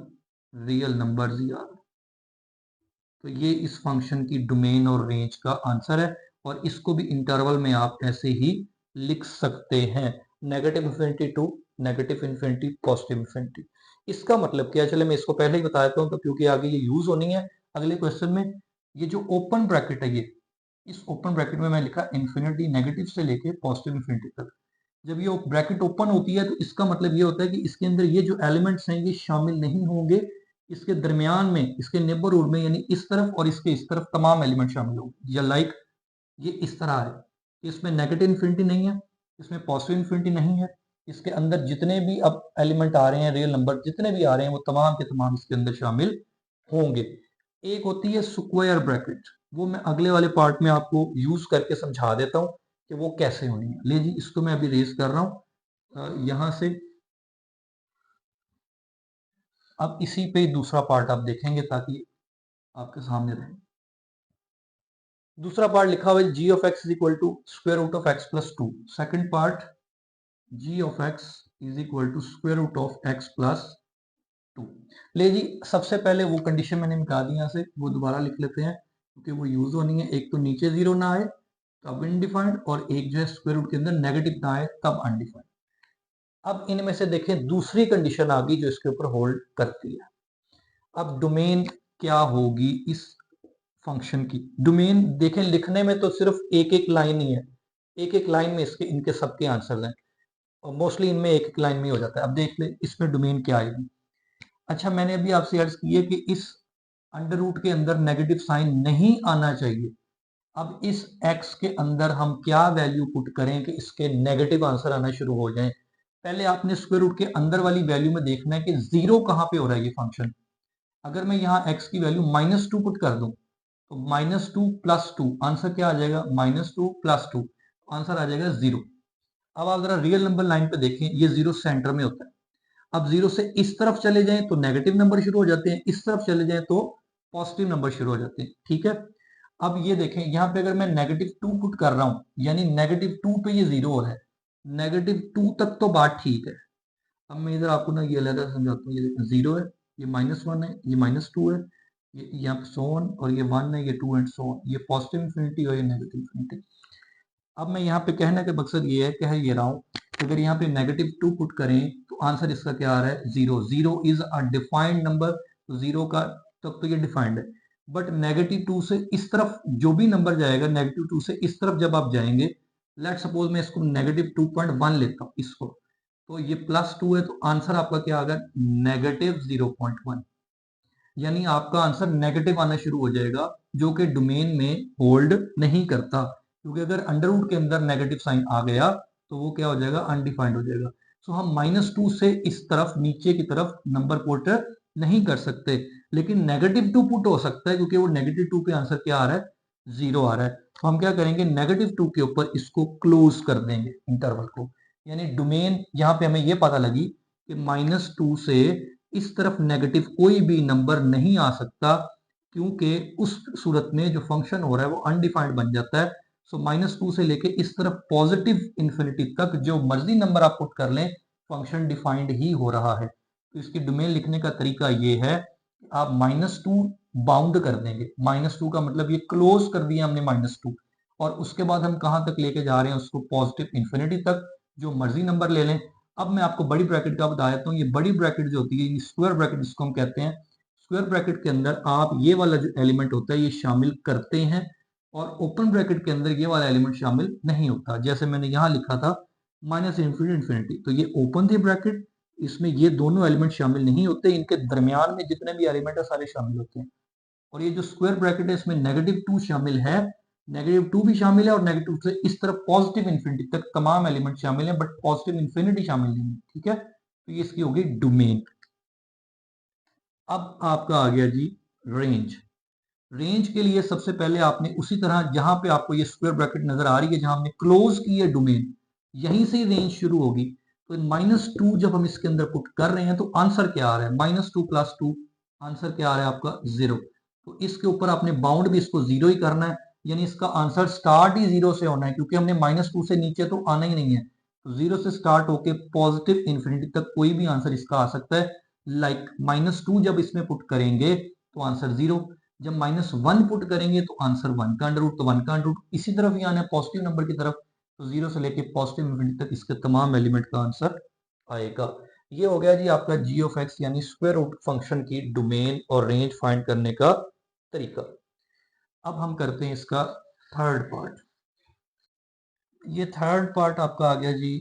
real numbers ही आ रहा है। तो ये इस फंक्शन की डोमेन और रेंज का आंसर है। और इसको भी इंटरवल में आप ऐसे ही लिख सकते हैं, negative infinity to negative infinity positive infinity. इसका मतलब क्या है, चले मैं इसको पहले ही बता देता हूँ तो, क्योंकि आगे ये यूज होनी है अगले क्वेश्चन में। ये जो ओपन ब्रैकेट है, ये इस ओपन ब्रैकेट में मैं लिखा इन्फिनिटी, नेगेटिव से लेके पॉजिटिव इन्फिनिटी तक। जब ये ब्रैकेट ओपन होती है तो इसका मतलब ये होता है कि इसके अंदर ये जो एलिमेंट्स हैं ये शामिल नहीं होंगे। इसके दरमियान में, इसके नेबरहुड में, यानी इस तरफ और इसके इस तरफ तमाम एलिमेंट शामिल होंगे। या लाइक ये इस तरह है, इसमें नेगेटिव इन्फिनिटी नहीं है, इसमें पॉजिटिव इन्फिनिटी नहीं है। इसके अंदर जितने भी अब एलिमेंट आ रहे हैं, रियल नंबर जितने भी आ रहे हैं, वो तमाम के तमाम इसके अंदर शामिल होंगे। एक होती है स्क्वायर ब्रैकेट, वो मैं अगले वाले पार्ट में आपको यूज करके समझा देता हूँ कि वो कैसे होनी है। ले जी, इसको मैं अभी रेज कर रहा हूँ यहां से। अब इसी पे दूसरा पार्ट आप देखेंगे ताकि आपके सामने रहे। दूसरा पार्ट लिखा हुआ है g of x is equal to square root of x plus 2। Second part g of x is equal to square root of x plus 2। ले जी, सबसे पहले वो कंडीशन मैंने मिटा दी यहाँ से, वो दोबारा लिख लेते हैं क्योंकि वो यूज होनी है। एक तो नीचे जीरो ना आए तब अनडिफाइंड, और एक जो है स्क्वायर रूट के अंदर नेगेटिव ना आए तब अनडिफाइंड। अब इनमें से देखें दूसरी कंडीशन आ गई जो इसके ऊपर होल्ड करती है। अब डोमेन क्या होगी इस फंक्शन की? डोमेन देखें, लिखने में तो सिर्फ एक एक लाइन ही है, एक एक लाइन में इसके इनके सबके आंसर हैं, और मोस्टली इनमें एक एक लाइन में हो जाता है। अब देख ले इसमें डोमेन क्या आएगी। अच्छा, मैंने अभी आपसे अर्ज की है कि इस अंडर रूट के अंदर नेगेटिव साइन नहीं आना चाहिए। अब इस x के अंदर हम क्या वैल्यू पुट करें कि इसके नेगेटिव आंसर आना शुरू हो जाएं? पहले आपने स्क्वायर रूट के अंदर वाली वैल्यू में देखना है कि जीरो कहां पे हो रहा है ये फंक्शन। अगर मैं यहाँ x की वैल्यू -2 पुट कर दूं तो -2 + 2 आंसर क्या आ जाएगा? -2 + 2 आंसर आ जाएगा 0। अब आप जरा रियल नंबर लाइन पे देखें, ये 0 सेंटर में होता है। अब 0 से इस तरफ चले जाएं तो नेगेटिव नंबर शुरू हो जाते हैं, इस तरफ चले जाएं तो पॉजिटिव नंबर शुरू हो जाते हैं। ठीक है, अब ये देखें यहाँ पे अगर मैं -2 पुट कर रहा हूं, यानी -2 पे ये 0 हो रहा है, -2 तक तो बात ठीक है। अब मैं इधर आपको ना ये अलग समझाता हूँ। ये देखें 0 है, ये -1 है, ये -2 है, ये यहाँ पे सो ऑन, और ये 1 है, ये 2 एंड सो ऑन, ये पॉजिटिव इंफिनिटी और ये नेगेटिव इंफिनिटी। अब मैं यहाँ पे कहने का मकसद ये है, कह ये रहा हूँ, अगर यहाँ पे -2 पुट करें तो आंसर इसका क्या आ रहा है? 0। 0 इज अ डिफाइंड नंबर, तो 0 का तब तो ये डिफाइंड है। बट -2 से इस तरफ जो भी नंबर जाएगा, -2 से इस तरफ जब आप जाएंगे, लेट सपोज मैं इसको -2.1 लेता हूँ इसको, तो ये +2 है, तो आंसर आपका क्या आ गया? -0.1। यानी आपका आंसर नेगेटिव आना शुरू हो जाएगा, जो कि डोमेन में होल्ड नहीं करता, क्योंकि अगर अंडर रूट के अंदर नेगेटिव साइन आ गया तो वो क्या हो जाएगा? अनडिफाइंड हो जाएगा। सो हम -2 से इस तरफ नीचे की तरफ नंबर पुट नहीं कर सकते, लेकिन -2 पुट हो सकता है, क्योंकि वो -2 पे आंसर क्या आ रहा है? 0 आ रहा है। तो हम क्या करेंगे? -2 के ऊपर इसको क्लोज कर देंगे, इंटरवल को। यानी डोमेन यहाँ पे हमें ये पता लगी कि -2 से इस तरफ नेगेटिव कोई भी नंबर नहीं आ सकता, क्योंकि उस सूरत में जो फंक्शन हो रहा है वो अनडिफाइंड बन जाता है। सो -2 से लेके इस तरफ पॉजिटिव इंफिनिटी तक जो मर्जी नंबर आप पुट कर लें, फंक्शन डिफाइंड ही हो रहा है। तो इसकी डोमेन लिखने का तरीका ये है कि आप -2 बाउंड कर देंगे। -2 का मतलब ये क्लोज कर दिया हमने -2, और उसके बाद हम कहां तक लेके जा रहे हैं उसको? पॉजिटिव इंफिनिटी तक, जो मर्जी नंबर ले लें। अब मैं आपको बड़ी ब्रैकेट का बता देता हूँ। ये बड़ी ब्रैकेट जो होती है, स्क्वायर ब्रैकेट जिसको हम कहते हैं, स्क्वायर ब्रैकेट के अंदर आप ये वाला जो एलिमेंट होता है ये शामिल करते हैं, और ओपन ब्रैकेट के अंदर ये वाला एलिमेंट शामिल नहीं होता। जैसे मैंने यहाँ लिखा था -∞, तो ये ओपन थी ब्रैकेट, इसमें ये दोनों एलिमेंट शामिल नहीं होते, इनके दरमियान में जितने भी एलिमेंट है सारे शामिल होते हैं। और ये जो स्क्वायर ब्रैकेट है इसमें -2 शामिल है, -2 भी शामिल है, और -2 से इस तरफ पॉजिटिव इंफिनिटी तक तमाम एलिमेंट शामिल है, बट पॉजिटिव इंफिनिटी शामिल नहीं है। ठीक है, तो ये इसकी होगी डोमेन। अब आपका आ गया जी रेंज। रेंज के लिए सबसे पहले आपने उसी तरह जहां पे आपको ये स्क्वायर ब्रैकेट नजर आ रही है, जहां हमने क्लोज की है डोमेन, यहीं से रेंज शुरू होगी। तो -2 जब हम इसके अंदर पुट कर रहे हैं तो आंसर क्या आ रहा है? -2 + 2, आंसर क्या आ रहा है आपका? 0। तो इसके ऊपर आपने बाउंड भी इसको 0 ही करना है, यानी इसका आंसर स्टार्ट ही 0 से होना है, क्योंकि हमने -2 से नीचे तो आना ही नहीं है। तो 0 से स्टार्ट होके पॉजिटिव इंफिनिटी तक कोई भी आंसर इसका आ सकता है। लाइक -2 जब इसमें पुट करेंगे तो आंसर 0, जब -1 पुट करेंगे तो आंसर 1 का अंडर रूट, तो 1 का अंडर रूट इसी तरफ ही आना है, पॉजिटिव नंबर की तरफ। तो 0 से लेके पॉजिटिव इंफिनिटी तक इसके तमाम एलिमेंट का आंसर आएगा। ये हो गया जी आपका जी ऑफ एक्स, यानी स्क्वायर रूट फंक्शन की डोमेन और रेंज फाइंड करने का तरीका। अब हम करते हैं इसका थर्ड पार्ट। ये थर्ड पार्ट आपका आ गया जी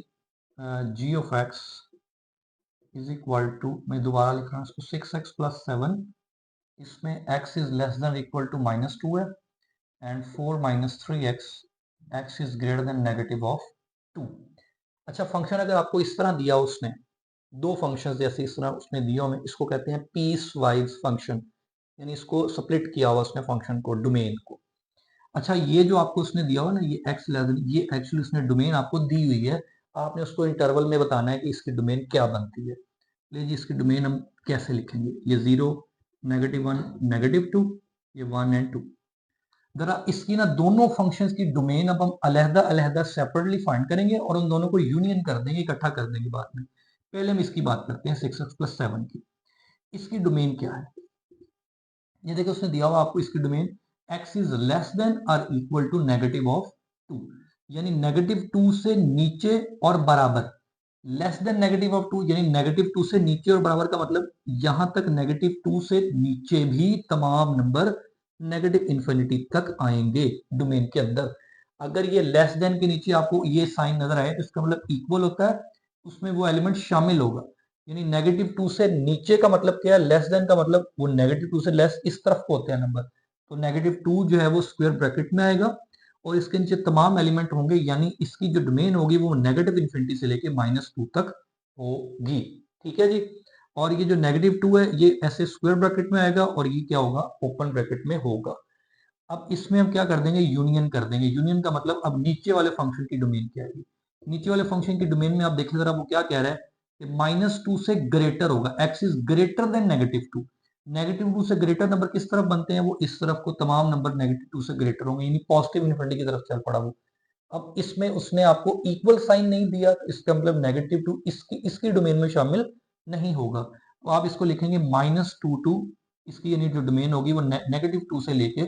g of x is equal to, मैं दोबारा लिख रहा हूँ इसको, 6x + 7, इसमें x is less than equal to -2 है, and 4 - 3x, x is greater than negative of 2। अच्छा, फंक्शन अगर आपको इस तरह दिया उसने, दो फंक्शंस जैसे इस तरह उसने दिया हमें, इसको कहते हैं पीस वाइज फंक्शन, यानी इसको स्प्लिट किया हुआ उसने फंक्शन को, डोमेन को। अच्छा, ये जो आपको उसने दिया हुआ ना, ये एक्स लेवल, ये एक्चुअली उसने डोमेन आपको दी हुई है, आपने उसको इंटरवल में बताना है कि इसकी डोमेन क्या बनती है। ले जी, इसकी डोमेन हम कैसे लिखेंगे? ये 0, -1, -2, ये 1 एंड 2। जरा इसकी ना दोनों फंक्शंस की डोमेन अब हम अलहदा अलहदा सेपरेटली फाइंड करेंगे और उन दोनों को यूनियन कर देंगे, इकट्ठा कर देंगे बाद में। पहले हम इसकी बात करते हैं 6x+7 की। इसकी डोमेन क्या है? ये देखो उसने दिया हुआ आपको इसकी domain x is less then और इक्वल टू नेगेटिव ऑफ 2, यानी नेगेटिव 2 से नीचे और बराबर। लेस देन नेगेटिव ऑफ 2 यानी नेगेटिव 2 से नीचे और बराबर का मतलब यहां तक नेगेटिव 2 से नीचे भी तमाम नंबर नेगेटिव इंफिनिटी तक आएंगे डोमेन के अंदर। अगर ये लेस देन के नीचे आपको ये साइन नजर आए तो इसका मतलब इक्वल होता है, उसमें वो एलिमेंट शामिल होगा। यानी नेगेटिव 2 से नीचे का मतलब क्या है? लेस देन का मतलब वो नेगेटिव 2 से लेस इस तरफ को होते हैं नंबर, तो नेगेटिव 2 जो है वो स्क्वायर ब्रैकेट में आएगा और इसके नीचे तमाम एलिमेंट होंगे, यानी इसकी जो डोमेन होगी वो नेगेटिव इन्फिनिटी से लेके -2 तक होगी। ठीक है जी। और ये जो नेगेटिव 2 है ये ऐसे स्क्वायर ब्रैकेट में आएगा और ये क्या होगा? ओपन ब्रैकेट में होगा। अब इसमें हम क्या कर देंगे? यूनियन कर देंगे। यूनियन का मतलब अब नीचे वाले फंक्शन की डोमेन क्या आएगी? नीचे वाले फंक्शन की डोमेन में आप देख जरा वो क्या कह रहा है कि -2 से ग्रेटर होगा, x is greater then -2। Negative 2 से ग्रेटर नंबर किस तरफ बनते हैं? वो इस तरफ को तमाम नंबर नेगेटिव 2 से ग्रेटर होंगे, यानी पॉजिटिव इन्फिनिटी की तरफ चल पड़ा वो। अब इसमें उसने आपको इक्वल साइन नहीं दिया तो इसका मतलब -2 इसकी इसकी डोमेन में शामिल नहीं होगा, तो आप इसको लिखेंगे -2 टू इसकी यानी जो डोमेन होगी वो -2 से लेके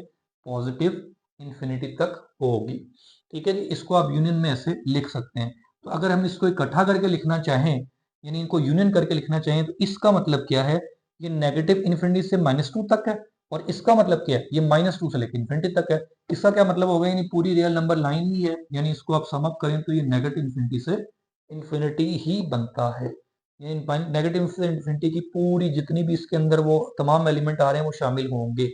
पॉजिटिव इन्फिनिटी तक होगी। ठीक है जी। इसको आप यूनियन में ऐसे लिख सकते हैं। तो अगर हम इसको इकट्ठा करके लिखना चाहें, यानी इनको यूनियन करके लिखना चाहें, तो इसका मतलब क्या है? ये नेगेटिव इन्फिनिटी से -2 तक है और इसका मतलब क्या है? ये -2 से लेकर इन्फिनिटी तक है। इसका क्या मतलब होगा? यानी पूरी रियल नंबर लाइन ही है, यानी इसको आप सम अप करें तो ये नेगेटिव इन्फिनिटी से इन्फिनिटी ही बनता है। नेगेटिव से इन्फिनिटी की पूरी जितनी भी इसके अंदर वो तमाम एलिमेंट आ रहे हैं वो शामिल होंगे।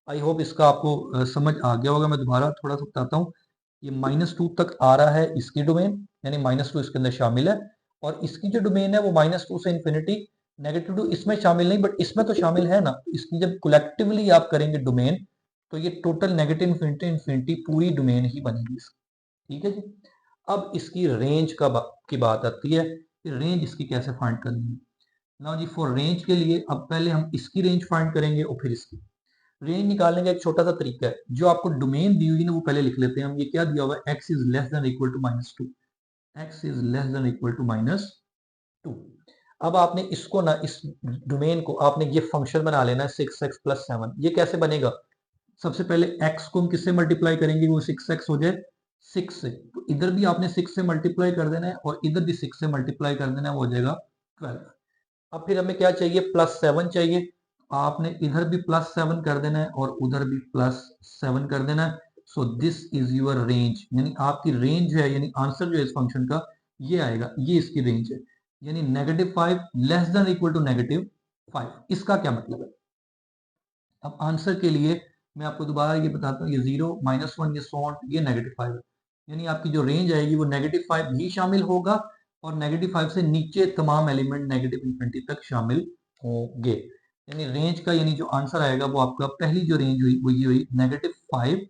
आई होप इसका आपको समझ आ गया होगा। मैं दोबारा थोड़ा सा बताता हूँ। ये -2 तक आ रहा है इसकी डोमेन, यानी -2 इसके अंदर शामिल है और इसकी जो डोमेन है वो -2 से इन्फिनिटी, -2 इसमें शामिल नहीं बट इसमें तो शामिल है ना। इसकी जब कलेक्टिवली आप करेंगे डोमेन तो ये टोटल नेगेटिव इन्फिनिटी इन्फिनिटी पूरी डोमेन ही बनेगी इसकी। ठीक है जी। अब इसकी रेंज की बात आती है कि रेंज इसकी कैसे फाइंड करनी है। नाउ जी फॉर रेंज के लिए अब पहले हम इसकी रेंज फाइंड करेंगे और फिर इसकी रेंज निकालने का एक छोटा सा तरीका है। जो आपको डोमेन दी हुई ना वो पहले लिख लेते हैं हम। ये क्या दिया हुआ है? x is less than equal to -2, x is less than equal to -2। अब आपने इसको ना इस डोमेन को आपने ये फंक्शन बना लेना है 6x+7। ये कैसे बनेगा? सबसे पहले x को हम किससे मल्टीप्लाई करेंगे? वो 6x हो जाए 6 से, तो इधर भी आपने 6 से मल्टीप्लाई कर देना है और इधर भी 6 से मल्टीप्लाई कर देना है, वो हो जाएगा 12। अब फिर हमें क्या चाहिए? +7 चाहिए। आपने इधर भी +7 कर देना है और उधर भी +7 कर देना है। सो दिस इज योर रेंज, यानी आपकी रेंज जो है, यानी आंसर जो है इस फंक्शन का ये आएगा, ये इसकी रेंज है, यानी -5 लेस देन इक्वल टू -5। इसका क्या मतलब है? अब आंसर के लिए मैं आपको दोबारा ये बताता हूँ, ये 0 -1 ये सो ऑन ये -5 है, यानी आपकी जो रेंज आएगी वो -5 भी शामिल होगा और -5 से नीचे तमाम एलिमेंट नेगेटिव इन्फिनिटी तक शामिल होंगे। यानी रेंज का यानी जो आंसर आएगा वो आपका पहली जो रेंज हुई वो ये हुई -5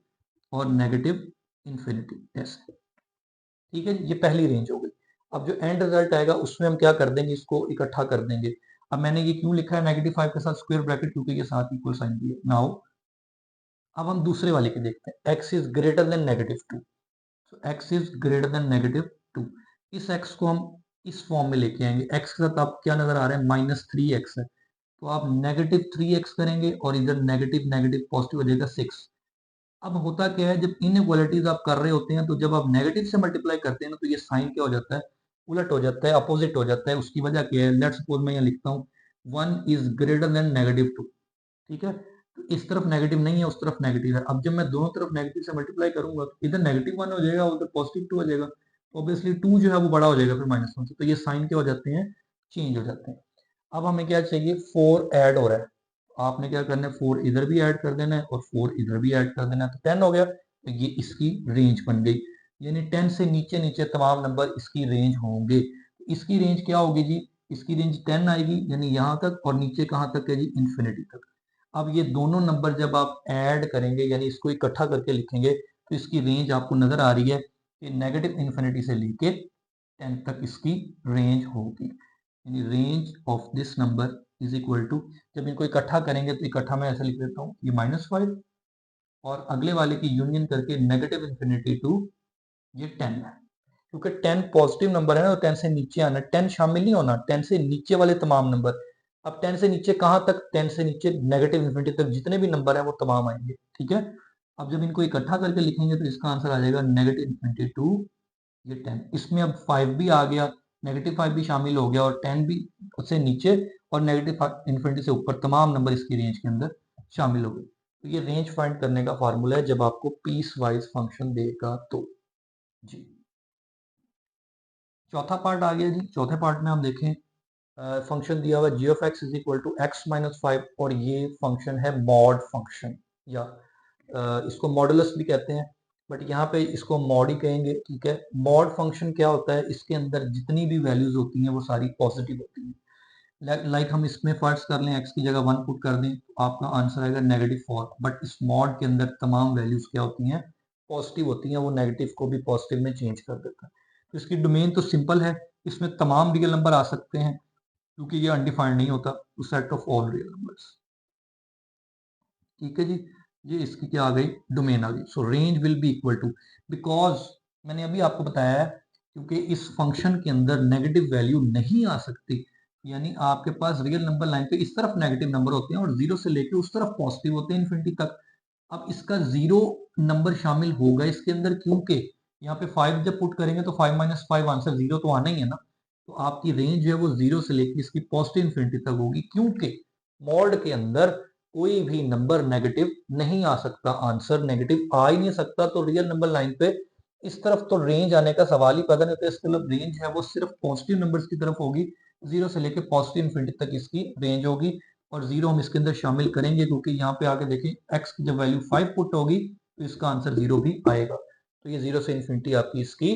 और नेगेटिव इन्फिनिटी ऐसे। ठीक है, ये पहली रेंज हो गई। अब जो एंड रिजल्ट आएगा उसमें हम क्या कर देंगे? इसको इकट्ठा कर देंगे। अब मैंने ये क्यों लिखा है -5 के साथ स्क्वायर ब्रैकेट? क्योंकि ये साथ इक्वल साइन दिए। नाउ अब हम दूसरे वाले के देखते हैं। x is greater then -2, so x is greater then -2। इस x को हम इस फॉर्म में लेके आएंगे। x के साथ आप क्या नजर आ रहा है? -3x है, तो आप -3x करेंगे और इधर नेगेटिव नेगेटिव पॉजिटिव हो जाएगा 6। अब होता क्या है, जब इनइक्वालिटीज आप कर रहे होते हैं तो जब आप नेगेटिव से मल्टीप्लाई करते हैं ना तो ये साइन क्या हो जाता है? उलट हो जाता है, अपोजिट हो जाता है। उसकी वजह क्या है? लेट्स सपोज मैं यहाँ लिखता हूँ 1 इज ग्रेटर देन -2। ठीक है, तो इस तरफ नेगेटिव नहीं है, उस तरफ नेगेटिव है। अब जब मैं दोनों तरफ नेगेटिव से मल्टीप्लाई करूंगा तो इधर -1 हो जाएगा, उधर +2 हो जाएगा, तो ऑब्वियसली 2 जो है वो बड़ा हो जाएगा फिर -1 से, तो ये साइन क्या हो जाते हैं? चेंज हो जाते हैं। अब हमें क्या चाहिए? 4 ऐड हो रहा है, आपने क्या करना है? 4 इधर भी ऐड कर देना है और 4 इधर भी ऐड कर देना है, तो 10 हो गया। तो ये इसकी रेंज बन गई, यानी 10 से नीचे नीचे तमाम नंबर इसकी रेंज होंगे। इसकी रेंज क्या होगी जी? इसकी रेंज 10 आएगी, यानी यहाँ तक, और नीचे कहाँ तक है जी? इन्फिनिटी तक। अब ये दोनों नंबर जब आप ऐड करेंगे यानी इसको इकट्ठा करके लिखेंगे तो इसकी रेंज आपको नजर आ रही है कि नेगेटिव इन्फिनिटी से लेके 10 तक इसकी रेंज होगी। यानी range of this number is equal to, जब इनको इकट्ठा करेंगे तो इकट्ठा मैं ऐसे लिख देता हूँ, ये -5 और अगले वाले की यूनियन करके नेगेटिव इन्फिनिटी टू ये 10 है, क्योंकि 10 पॉजिटिव नंबर है ना, तो 10 से नीचे आना, 10 शामिल नहीं होना, 10 से नीचे वाले तमाम नंबर। अब 10 से नीचे कहाँ तक, 10 से नीचे नेगेटिव इन्फिनिटी तक जितने भी नंबर है वो तमाम आएंगे, ठीक है। अब जब इनको इकट्ठा करके लिखेंगे तो इसका आंसर आ जाएगा नेगेटिव इन्फिनिटी टू ये 10। इसमें अब 5 भी आ गया, नेगेटिव 5 भी शामिल हो गया, और 10 भी उससे नीचे और नेगेटिव इन्फिनिटी से ऊपर तमाम नंबर इसकी रेंज के अंदर शामिल हो गए। तो ये रेंज फाइंड करने का फार्मूला है जब आपको पीस वाइज फंक्शन देगा तो। जी, चौथा पार्ट आ गया जी। चौथे पार्ट में हम देखें, फंक्शन दिया हुआ g of x is equal to x minus 5, और ये फंक्शन है मॉड फंक्शन, या इसको मॉडुलस भी कहते हैं, बट यहाँ पे इसको मॉड ही कहेंगे, ठीक है। मॉड फंक्शन क्या होता है, इसके अंदर जितनी भी वैल्यूज होती हैं वो सारी पॉजिटिव होती हैं। लाइक हम इसमें फर्ज कर लें एक्स की जगह 1 पुट कर दें तो आपका आंसर आएगा -4, बट इस मॉड के अंदर तमाम वैल्यूज क्या होती हैं, पॉजिटिव होती हैं, वो नेगेटिव को भी पॉजिटिव में चेंज कर देता है। तो इसकी डोमेन तो सिंपल है, इसमें तमाम रियल नंबर आ सकते हैं क्योंकि ये अनडिफाइंड नहीं होता, तो set of all real numbers, ठीक है जी। ये इसकी क्या आ गई, डोमेन आ गई। So range will be equal to, because मैंने अभी आपको बताया है क्योंकि इस फंक्शन के अंदर नेगेटिव वैल्यू नहीं आ सकती, यानी आपके पास रियल नंबर लाइन पे इस तरफ नेगेटिव नंबर होते हैं और जीरो से लेके उस तरफ पॉजिटिव होते हैं इन्फिनिटी तक। अब इसका जीरो नंबर शामिल होगा इसके अंदर, क्योंकि यहाँ पे 5 जब पुट करेंगे तो 5 माइनस 5 आंसर जीरो तो आना ही है ना। तो आपकी रेंज जो है वो जीरो से लेके इसकी पॉजिटिव इन्फिनिटी तक होगी, क्योंकि मॉड के अंदर कोई भी नंबर नेगेटिव नहीं आ सकता, आंसर नेगेटिव आ ही नहीं सकता। तो रियल नंबर लाइन पे इस तरफ तो रेंज आने का सवाल ही पैदा नहीं होता, इसके मतलब रेंज है वो सिर्फ पॉजिटिव नंबर्स की तरफ होगी, जीरो से लेके पॉजिटिव इन्फिनिटी तक इसकी रेंज होगी। और जीरो हम इसके अंदर शामिल करेंगे क्योंकि यहाँ पे आके देखें एक्स की जब वैल्यू 5 पुट होगी तो इसका आंसर जीरो भी आएगा। तो ये जीरो से इन्फिनिटी आपकी इसकी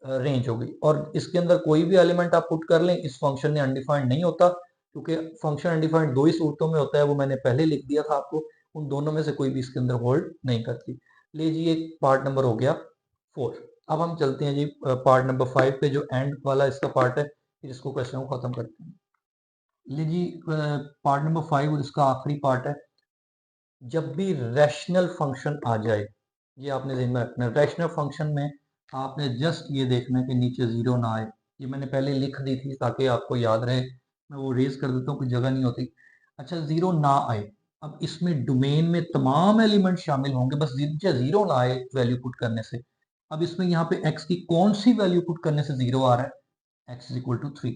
रेंज होगी, और इसके अंदर कोई भी एलिमेंट आप पुट कर लें इस फंक्शन में अनडिफाइंड नहीं होता, क्योंकि फंक्शन अनडिफाइंड दो ही सूरतों में होता है, वो मैंने पहले लिख दिया था आपको, उन दोनों में से कोई भी इसके अंदर होल्ड नहीं करती। ले जी, एक पार्ट नंबर हो गया 4। अब हम चलते हैं जी पार्ट नंबर 5 पे, जो एंड वाला इसका पार्ट है, फिर इसको क्वेश्चन को खत्म करते हैं। ले जी, पार्ट नंबर 5 और इसका आखिरी पार्ट है, जब भी रैशनल फंक्शन आ जाए, ये आपने ध्यान में रखना है। रैशनल फंक्शन में आपने जस्ट ये देखना है कि नीचे जीरो ना आए, ये मैंने पहले लिख दी थी ताकि आपको याद रहे, मैं वो रेज कर देता हूँ, कोई जगह नहीं होती। अच्छा, जीरो ना आए, अब इसमें डोमेन में तमाम एलिमेंट शामिल होंगे, बस जीरो ना आए वैल्यू पुट करने से। अब इसमें यहाँ पे एक्स की कौन सी वैल्यू पुट करने से जीरो आ रहा है, एक्स इज इक्वल टू 3,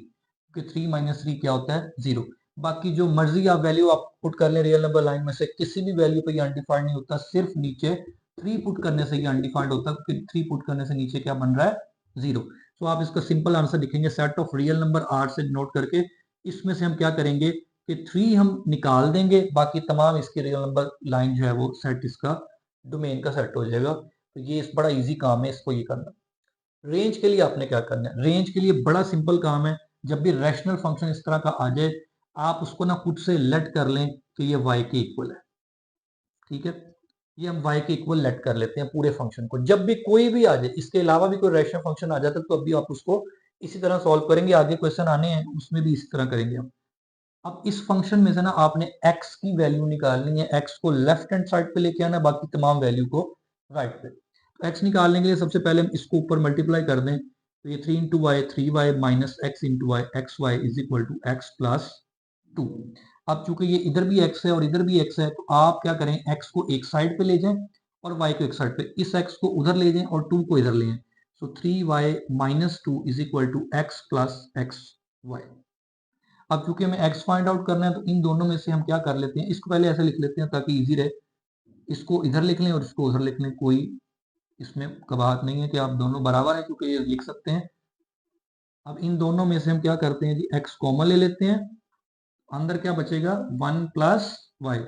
क्योंकि 3 माइनस 3 क्या होता है, जीरो। बाकी जो मर्जी आप वैल्यू आप पुट कर लें रियल नंबर लाइन में से, किसी भी वैल्यू पे ये अनडिफाइंड नहीं होता, सिर्फ नीचे 3 पुट करने से ये अनडिफाइंड होता है, क्योंकि 3 पुट करने से नीचे क्या बन रहा है, जीरो। तो आप इसका सिंपल आंसर लिखेंगे set of real number R से नोट करके, इसमें से हम क्या करेंगे कि 3 हम निकाल देंगे, बाकी तमाम इसकी रियल नंबर लाइन जो है वो सेट इसका डोमेन का सेट हो जाएगा। तो ये इस बड़ा इजी काम है इसको ये करना। रेंज के लिए आपने क्या करना है, रेंज के लिए बड़ा सिंपल काम है, जब भी रैशनल फंक्शन इस तरह का आ जाए आप उसको ना खुद से लेट कर लें कि ये y के इक्वल है, ठीक है। ये हम y के इक्वल लेट कर लेते हैं पूरे फंक्शन को, जब भी कोई भी आ जाए, इसके अलावा भी कोई रैशनल फंक्शन आ जाता है तो अभी आप उसको इसी तरह सॉल्व करेंगे, आगे क्वेश्चन आने हैं उसमें भी इसी तरह करेंगे हम। अब इस फंक्शन में से ना आपने x की वैल्यू निकालनी है, x को लेफ्ट हैंड साइड पे लेके आना, बाकी तमाम वैल्यू को राइट पे। तो x निकालने के लिए सबसे पहले हम इसको ऊपर मल्टीप्लाई कर दें, तो ये 3 into y 3y minus x into y x y is equal to x plus 2। अब चूंकि ये इधर भी x है और इधर भी x है, तो आप क्या करें, x को एक साइड पे ले जाएं और y को एक साइड पे, इस x को उधर ले जाएं और 2 को इधर ले जाएं। So 3y minus 2 is equal to x plus x y. अब चूंकि हमें x फाइंड आउट करना है तो इन दोनों में से हम क्या कर लेते हैं, इसको पहले ऐसे लिख लेते हैं ताकि इजी रहे, इसको इधर लिख लें और इसको उधर लिख लें, कोई इसमें कबाहत नहीं है कि आप दोनों बराबर है, क्योंकि ये लिख सकते हैं। अब इन दोनों में से हम क्या करते हैं जी, x कॉमन ले लेते हैं, अंदर क्या बचेगा 1 प्लस वाई,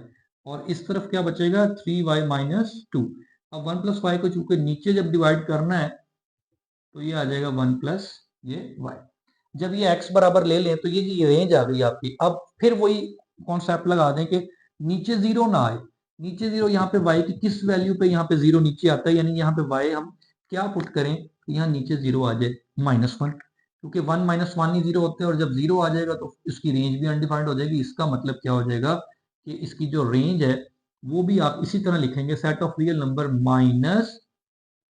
और इस तरफ क्या बचेगा 3y माइनस 2। अब 1 प्लस वाई को चूंकि नीचे जब डिवाइड करना है तो ये आ जाएगा 1 प्लस ये y। जब ये x बराबर ले लें तो ये रेंज आ गई आपकी। अब फिर वही कॉन्सेप्ट लगा दें कि नीचे जीरो ना आए, नीचे जीरो यहाँ पे y की किस वैल्यू पे यहाँ पे जीरो नीचे आता है, यानी यहाँ पे y हम क्या पुट करें तो यहाँ नीचे जीरो आ जाए -1, क्योंकि 1 माइनस 1 ही जीरो होते हैं, और जब जीरो आ जाएगा तो इसकी रेंज भी अनडिफाइंड हो जाएगी। इसका मतलब क्या हो जाएगा कि इसकी जो रेंज है वो भी आप इसी तरह लिखेंगे, set of real number minus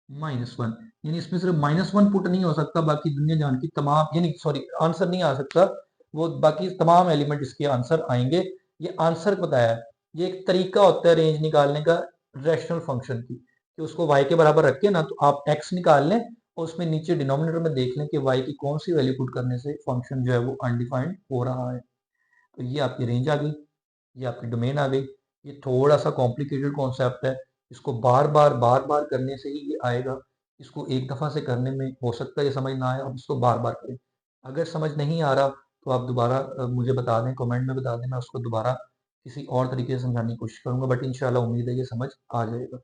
-1, यानी इसमें सिर्फ -1 पुट नहीं हो सकता, बाकी दुनिया जान की तमाम, यानी सॉरी आंसर नहीं आ सकता, वो बाकी तमाम एलिमेंट इसके आंसर आएंगे। ये आंसर बताया है, ये एक तरीका होता है रेंज निकालने का रैशनल फंक्शन की, कि उसको y के बराबर रख के ना तो आप x निकाल लें और उसमें नीचे डिनोमिनेटर में देख लें कि y की कौन सी वैल्यू पुट करने से फंक्शन जो है वो अनडिफाइंड हो रहा है। तो ये आपकी रेंज आ गई, ये आपकी डोमेन आ गई। ये थोड़ा सा कॉम्प्लिकेटेड कॉन्सेप्ट है, इसको बार बार करने से ही ये आएगा। इसको एक दफ़ा से करने में हो सकता है ये समझ ना आए, आप इसको बार बार करें। अगर समझ नहीं आ रहा तो आप दोबारा मुझे बता दें, कमेंट में बता दें, मैं उसको दोबारा किसी और तरीके से समझाने की कोशिश करूंगा, बट इंशाल्लाह उम्मीद है ये समझ आ जाएगा।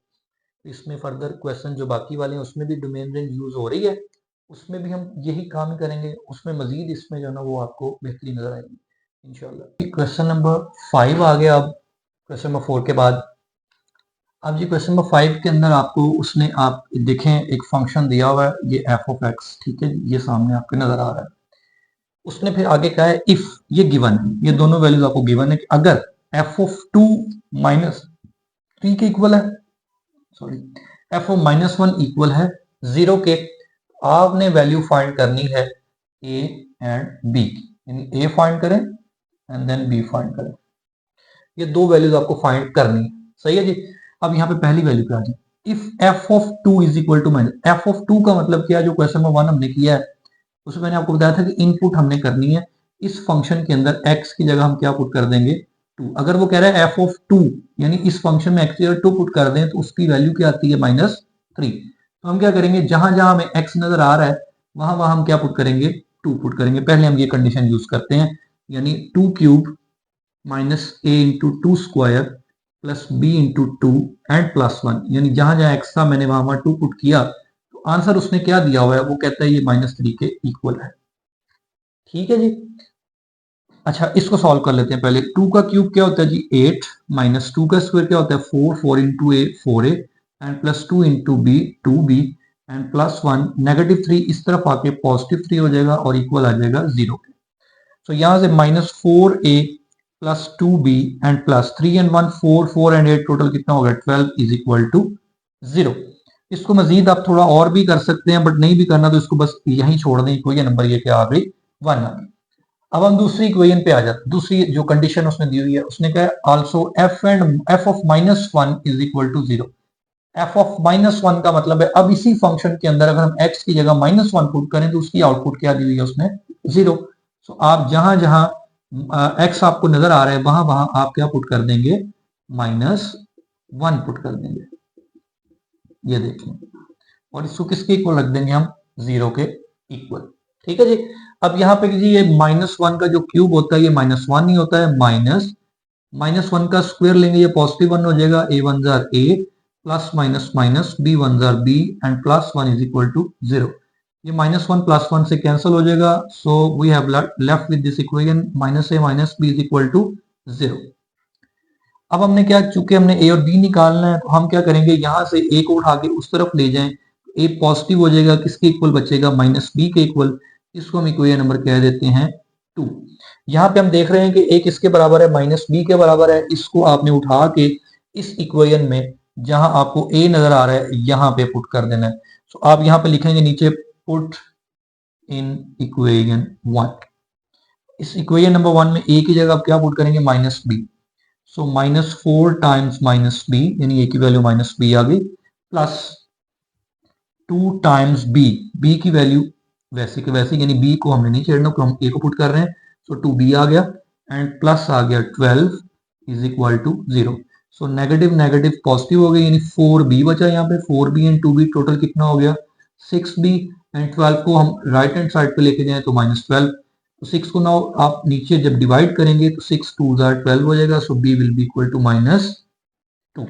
इसमें फर्दर क्वेश्चन जो बाकी वाले हैं उसमें भी डोमेन रेंज यूज हो रही है, उसमें भी हम यही काम ही करेंगे, उसमें मजीद इसमें जो है ना वो आपको बेहतरी नजर आएगी इंशाल्लाह। क्वेश्चन नंबर 5 आ गया। अब क्वेश्चन नंबर 4 के बाद अब जी क्वेश्चन नंबर 5 के अंदर आपको उसने आप देखें एक फंक्शन दिया हुआ है, ये एफ ऑफ एक्स, ठीक है, ये सामने आपके नजर आ रहा है। उसने फिर आगे कहा है इफ, ये गिवन है, ये दोनों वैल्यूज आपको गिवन है कि अगर एफ ऑफ 2 माइनस 3 के इक्वल है, सॉरी एफ ऑफ -1 इक्वल है 0 के, आपने वैल्यू फाइंड करनी है ए एंड बी की, यानी ए फाइंड करें एंड देन बी फाइंड करें। ये दो वैल्यूज आपको फाइंड करनी है, सही है जी। अब यहाँ पे पहली वैल्यू पे आ जाए, if f of 2 is equal to minus, F of 2 का मतलब क्या है, जो क्वेश्चन नंबर 1 हमने किया है उसमें मैंने आपको बताया था कि इनपुट हमने करनी है, इस फंक्शन के अंदर x की जगह हम क्या पुट कर देंगे 2। अगर वो कह रहा है एफ ऑफ 2, यानी इस फंक्शन में x की जगह 2 पुट कर दें तो उसकी वैल्यू क्या आती है -3। तो हम क्या करेंगे, जहां जहां हमें x नजर आ रहा है वहां वहां हम क्या पुट करेंगे 2 पुट करेंगे। पहले हम ये कंडीशन यूज करते हैं, यानी 2 cube minus a into 2 square plus b into 2 and +1, यानी जहां जहां x था मैंने वहां वहां 2 पुट किया, तो आंसर उसने क्या दिया हुआ है, वो कहता है ये -3 के इक्वल है, ठीक है जी। अच्छा इसको सॉल्व कर लेते हैं। पहले 2 का क्यूब क्या होता है जी 8, माइनस 2 का स्क्वायर क्या होता है 4, 4 into a 4a and plus 2 into b 2b and +1, -3 इस तरफ आके +3 हो जाएगा और इक्वल आ जाएगा 0 के। तो यहां से -4a plus 2b and plus 3 and 1 4, 4 and 8 total कितना होगा 12 इज इक्वल टू 0। इसको मजीद आप थोड़ा और भी कर सकते हैं, बट नहीं भी करना तो इसको बस यहीं छोड़ दें, कोई नंबर ये क्या आ गई 1 आ गई। अब हम दूसरी इक्वेशन पे आ जाते हैं। दूसरी जो कंडीशन उसने दी हुई है, उसने कहा also f of -1 is equal to 0। F of -1 का मतलब है अब इसी फंक्शन के अंदर अगर हम x की जगह -1 पुट करें तो उसकी आउटपुट क्या दी हुई है उसने 0। तो आप जहां जहां x आपको नजर आ रहा है वहां वहां आप क्या पुट कर देंगे -1 पुट कर देंगे, ये देखें, और इसको किसके इक्वल रख देंगे हम 0 के इक्वल, ठीक है जी। अब यहाँ पे जी ये -1 का जो क्यूब होता है ये -1 ही होता है, -1 का स्क्वायर लेंगे ये +1 हो जाएगा, a 1 जार a plus minus minus b 1 जार b and +1 is equal to 0। ये -1 +1 से कैंसिल हो जाएगा, so we have left with this equation -a - b is equal to 0। अब हमने क्या, चूंकि हमने ए और बी निकालना है तो हम क्या करेंगे, यहां से ए को उठा के उस तरफ ले जाएं, ए पॉजिटिव हो जाएगा, किसके इक्वल बचेगा -b के इक्वल। इसको हम इक्वेशन नंबर कह देते हैं 2। यहाँ पे हम देख रहे हैं कि ए किसके बराबर है -b के बराबर है। इसको आपने उठा के इस इक्वेशन में जहां आपको ए नजर आ रहा है यहाँ पे पुट कर देना है। तो आप यहाँ पे लिखेंगे नीचे पुट इन इक्वेशन 1। इस इक्वेशन नंबर 1 में ए की जगह आप क्या पुट करेंगे -b। सो -4 टाइम्स -b, यानी ए की वैल्यू -b आ गई, प्लस 2 टाइम्स b की वैल्यू वैसे के वैसे, यानी b को हमने नहीं छेड़ना, तो हम a को पुट कर रहे हैं, सो 2b आ गया एंड प्लस आ गया 12 is equal to 0। So negative negative positive हो गया, यानी 4b बचा यहाँ पे, 4b एंड 2b टोटल कितना हो गया 6b एंड 12 को हम राइट हैंड साइड पे लेके जाए तो -12। तो 6 को नाउ आप नीचे जब डिवाइड करेंगे तो 6 2 12 हो जाएगा, सो b will be equal to -2।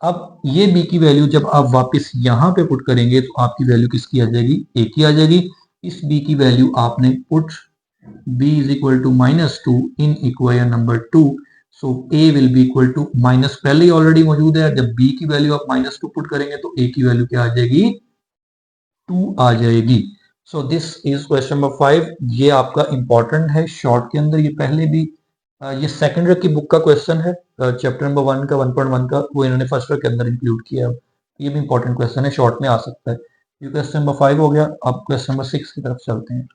अब ये b की वैल्यू जब आप वापस यहाँ पे पुट करेंगे तो आपकी वैल्यू किसकी आ जाएगी a की आ जाएगी। इस b की वैल्यू आपने put b is equal to -2 in equation number 2। So a will be equal to minus पहले ही ऑलरेडी मौजूद है, जब b की वैल्यू आप -2 पुट करेंगे तो a की वैल्यू क्या आ जाएगी 2 आ जाएगी। सो दिस इज क्वेश्चन नंबर 5। ये आपका इंपॉर्टेंट है, शॉर्ट के अंदर ये पहले भी ये सेकंड ईयर की बुक का क्वेश्चन है, चैप्टर नंबर 1 का 1.1 का, वो इन्होंने फर्स्ट ईयर के अंदर इंक्लूड किया है। ये भी इंपॉर्टेंट क्वेश्चन है, शॉर्ट में आ सकता है। ये क्वेश्चन नंबर 5 हो गया। अब क्वेश्चन नंबर 6 की तरफ चलते हैं।